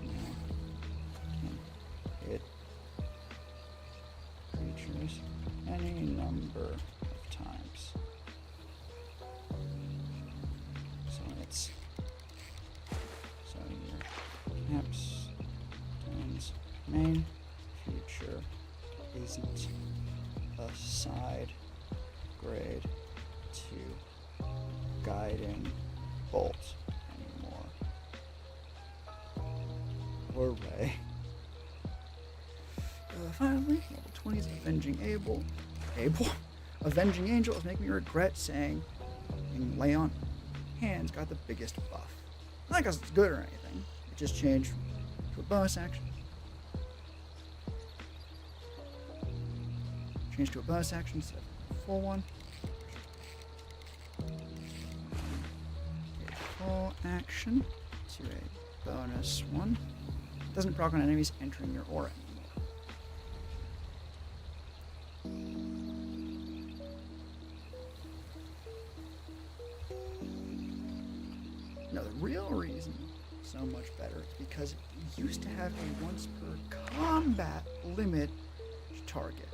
Now can hit creatures any number of times. So your capstone's main feature isn't a side grade to guiding bolt anymore. Hooray. Finally, level 20's Avenging Able. Avenging Angel is making me regret saying lay on hands got the biggest buff. Not because it's good or anything. It just changed to a bonus action. Changed to a bonus action instead of a full one. A full action to a bonus one. Doesn't proc on enemies entering your aura anymore. No, the real reason so much better is because it used to have a once per combat limit target.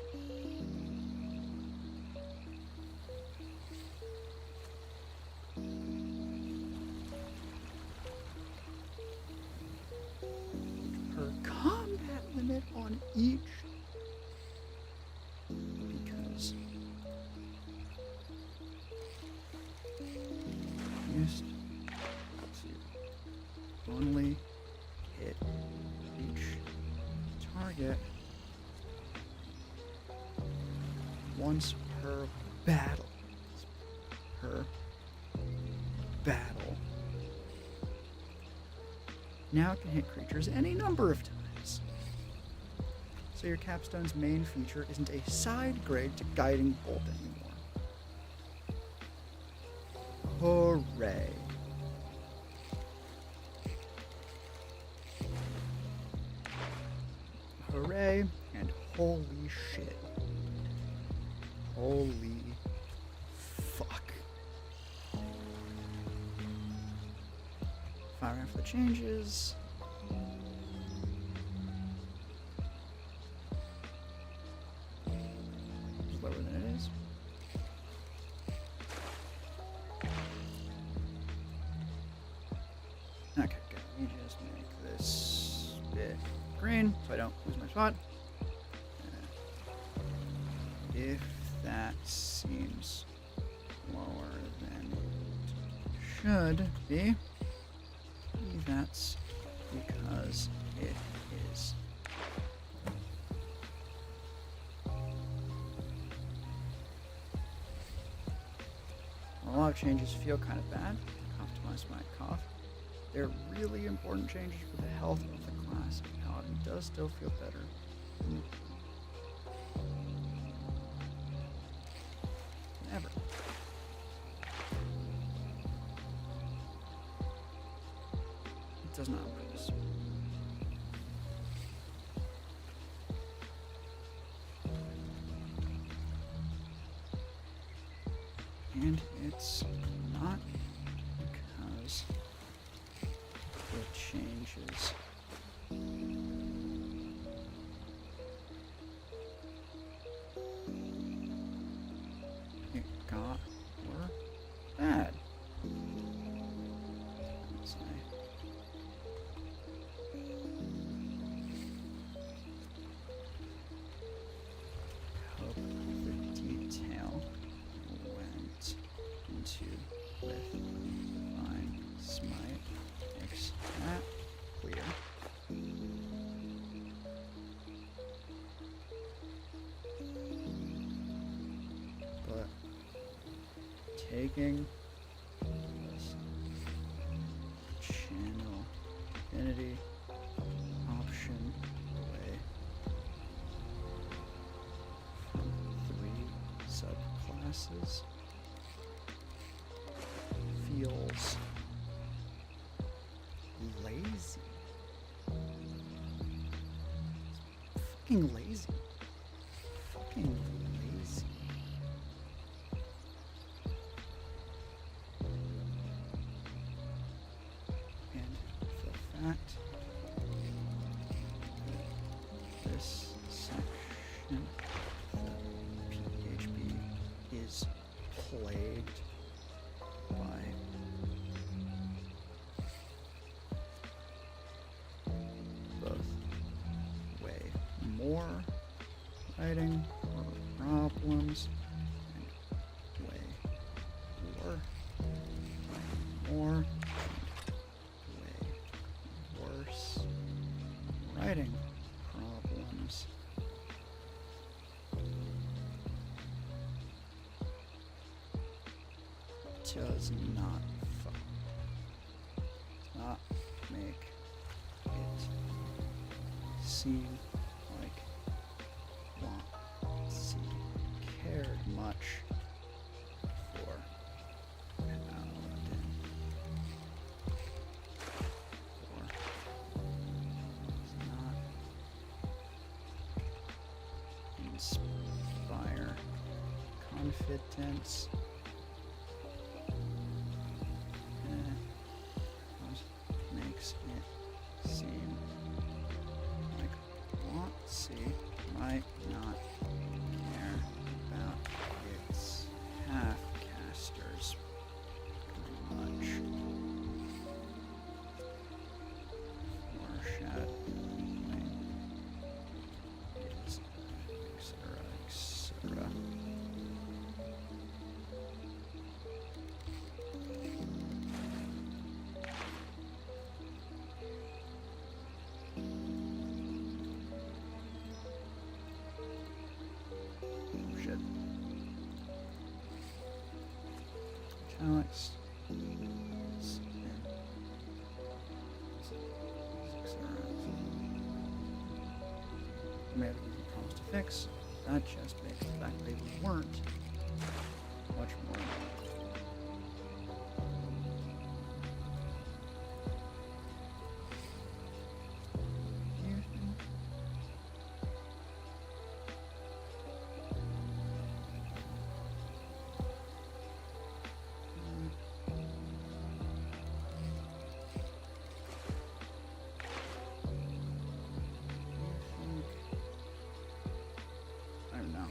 Per combat limit on each, because used to only hit each target once per battle. Per battle. Now it can hit creatures any number of times. So your capstone's main feature isn't a side grade to guiding bolt anymore. Hooray. Hooray, and holy shit. Holy fuck. Fire after the changes. It's lower than it is. Okay, good. Let me just make this bit green so I don't lose my spot. If that seems lower than it should be, that's because it is. A lot of changes feel kind of bad. Optimize my cough. They're really important changes for the health of the class. Paladin does still feel better. Ever. It does not impress. And it's not because it changes. It got or bad. Let's say. Hope the detail went into taking this channel identity option away from 3 subclasses feels lazy. Fucking lazy. Fucking lazy. And the fact that this section of the PHP is plagued by both way more writing problems and way more and way worse writing problems. Does not make it seem like WotC cared much for Paladin, or does not inspire confidence. Makes it seem like WotC might not care about its half-casters much. Foreshadowing is etc. etc. Shit. Italics. May have been promised to fix. That just makes the fact they weren't much more. I don't know.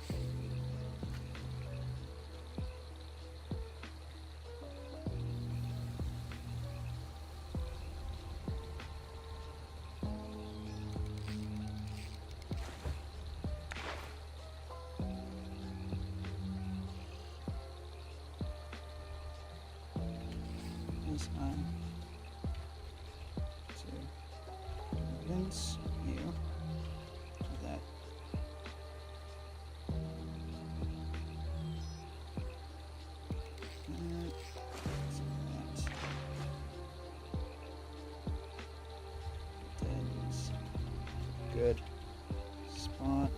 Is to convince you that that is good spot.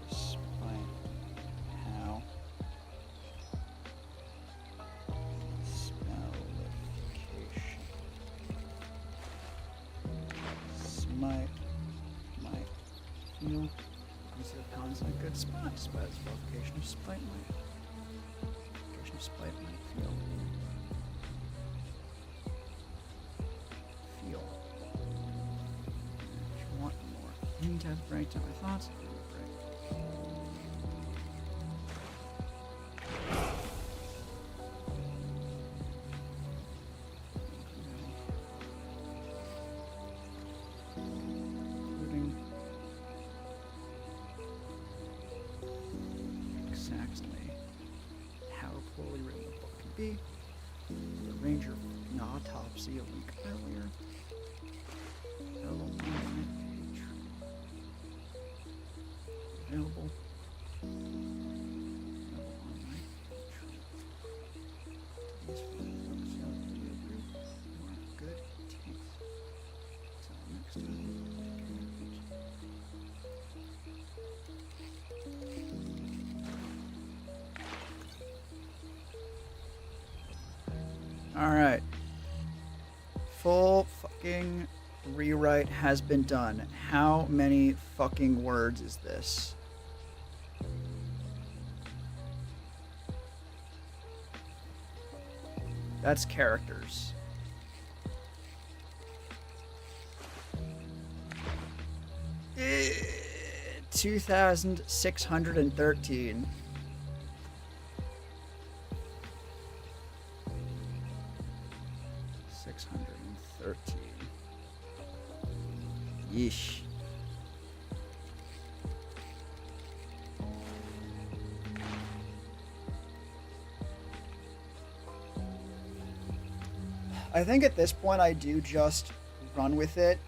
Despite how might feel consider Paladin's in a good spot despite its vocation of spite might feel if you want more in-depth breakdown my thoughts exactly how poorly written the book can be. The Ranger an autopsy a week earlier. Hello, page. Available. Alright. Full fucking rewrite has been done. How many fucking words is this? That's characters. Eh, 2,613. Yeesh. I think at this point I do just run with it.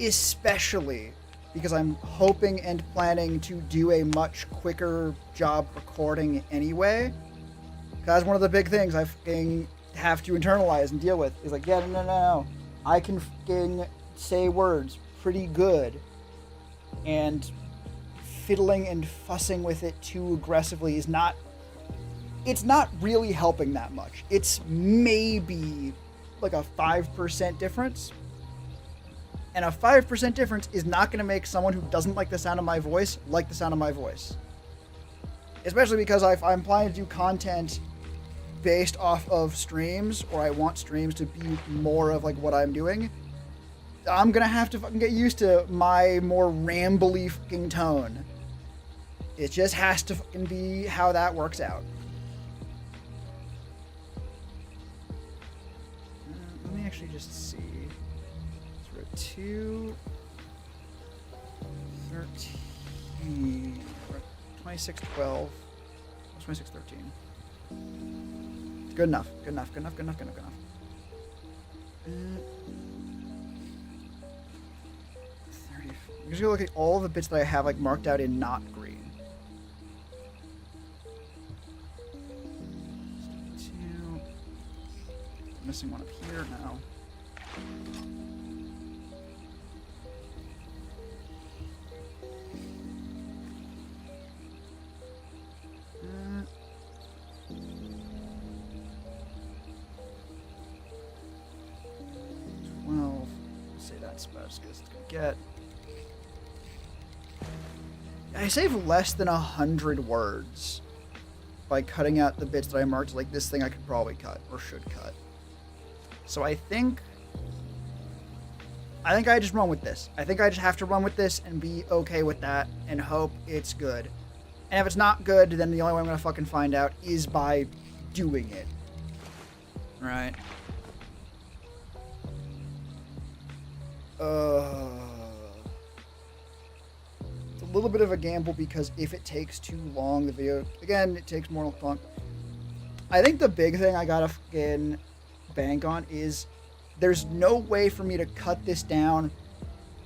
Especially because I'm hoping and planning to do a much quicker job recording anyway. That's one of the big things I fucking have to internalize and deal with. Is like, yeah, no. I can fucking say words pretty good. And fiddling and fussing with it too aggressively is not... It's not really helping that much. It's maybe like a 5% difference. And a 5% difference is not going to make someone who doesn't like the sound of my voice like the sound of my voice. Especially because I'm planning to do content based off of streams, or I want streams to be more of like what I'm doing. I'm going to have to fucking get used to my more rambly fucking tone. It just has to fucking be how that works out. Let me actually just see. 2, 13, 26, 12, 26, 13. Good enough. 30. I'm just gonna look at all the bits that I have like marked out in not green. 2. Missing one up here now. About as good as it's gonna get. I save less than 100 words by cutting out the bits that I marked like this thing I could probably cut or should cut. So I think I just run with this. I think I just have to run with this and be okay with that and hope it's good. And if it's not good, then the only way I'm gonna fucking find out is by doing it. Right? It's a little bit of a gamble because if it takes too long, the video, again, it takes more long. I think the big thing I gotta fucking bank on is there's no way for me to cut this down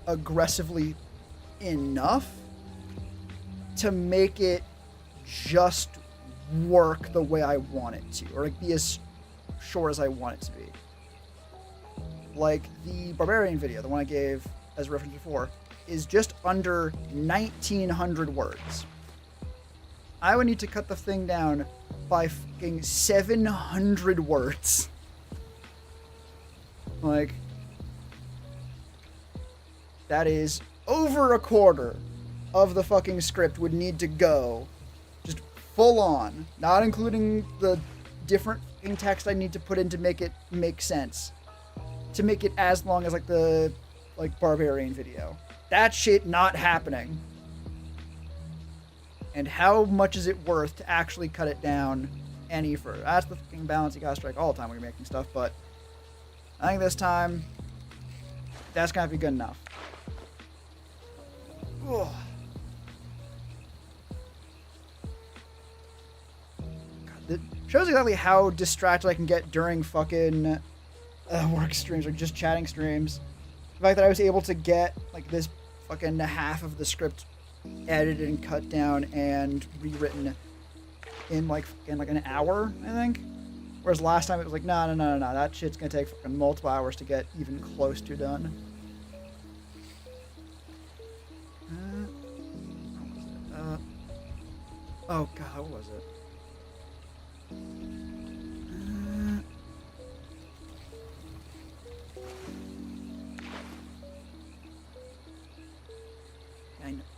aggressively enough to make it just work the way I want it to, or like be as short as I want it to be. Like the Barbarian video, the one I gave as a reference before, is just under 1,900 words. I would need to cut the thing down by fucking 700 words. Like, that is over a quarter of the fucking script would need to go just full on, not including the different text I need to put in to make it make sense. To make it as long as like the Barbarian video. That shit not happening. And how much is it worth to actually cut it down any further? That's the fucking balance you gotta strike all the time when you're making stuff, but I think this time that's gonna be good enough. Ugh. God, it shows exactly how distracted I can get during fucking work streams or just chatting streams. The fact that I was able to get like this fucking half of the script edited and cut down and rewritten in like an hour, I think. Whereas last time it was like, no, that shit's gonna take fucking multiple hours to get even close to done. Oh god, what was it?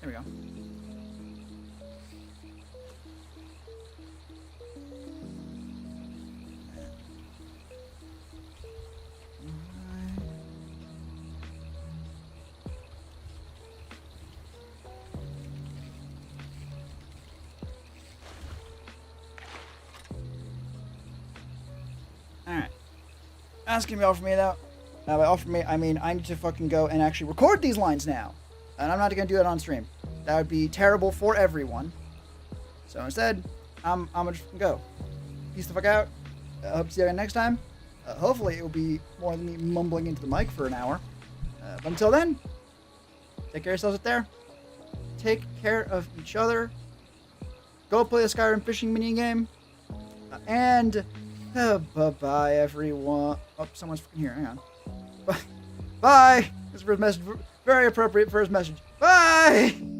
There we go. Alright. That's gonna be all for me, though. By all for me, I mean I need to fucking go and actually record these lines now. And I'm not gonna do it on stream. That would be terrible for everyone. So instead, I'm gonna just go. Peace the fuck out. Hope to see you again next time. Hopefully it will be more than me mumbling into the mic for an hour. But until then, take care of yourselves out there. Take care of each other. Go play the Skyrim fishing minigame. And bye-bye, everyone. Oh, someone's fucking here. Hang on. Bye. This is first message. Very appropriate first message. Bye!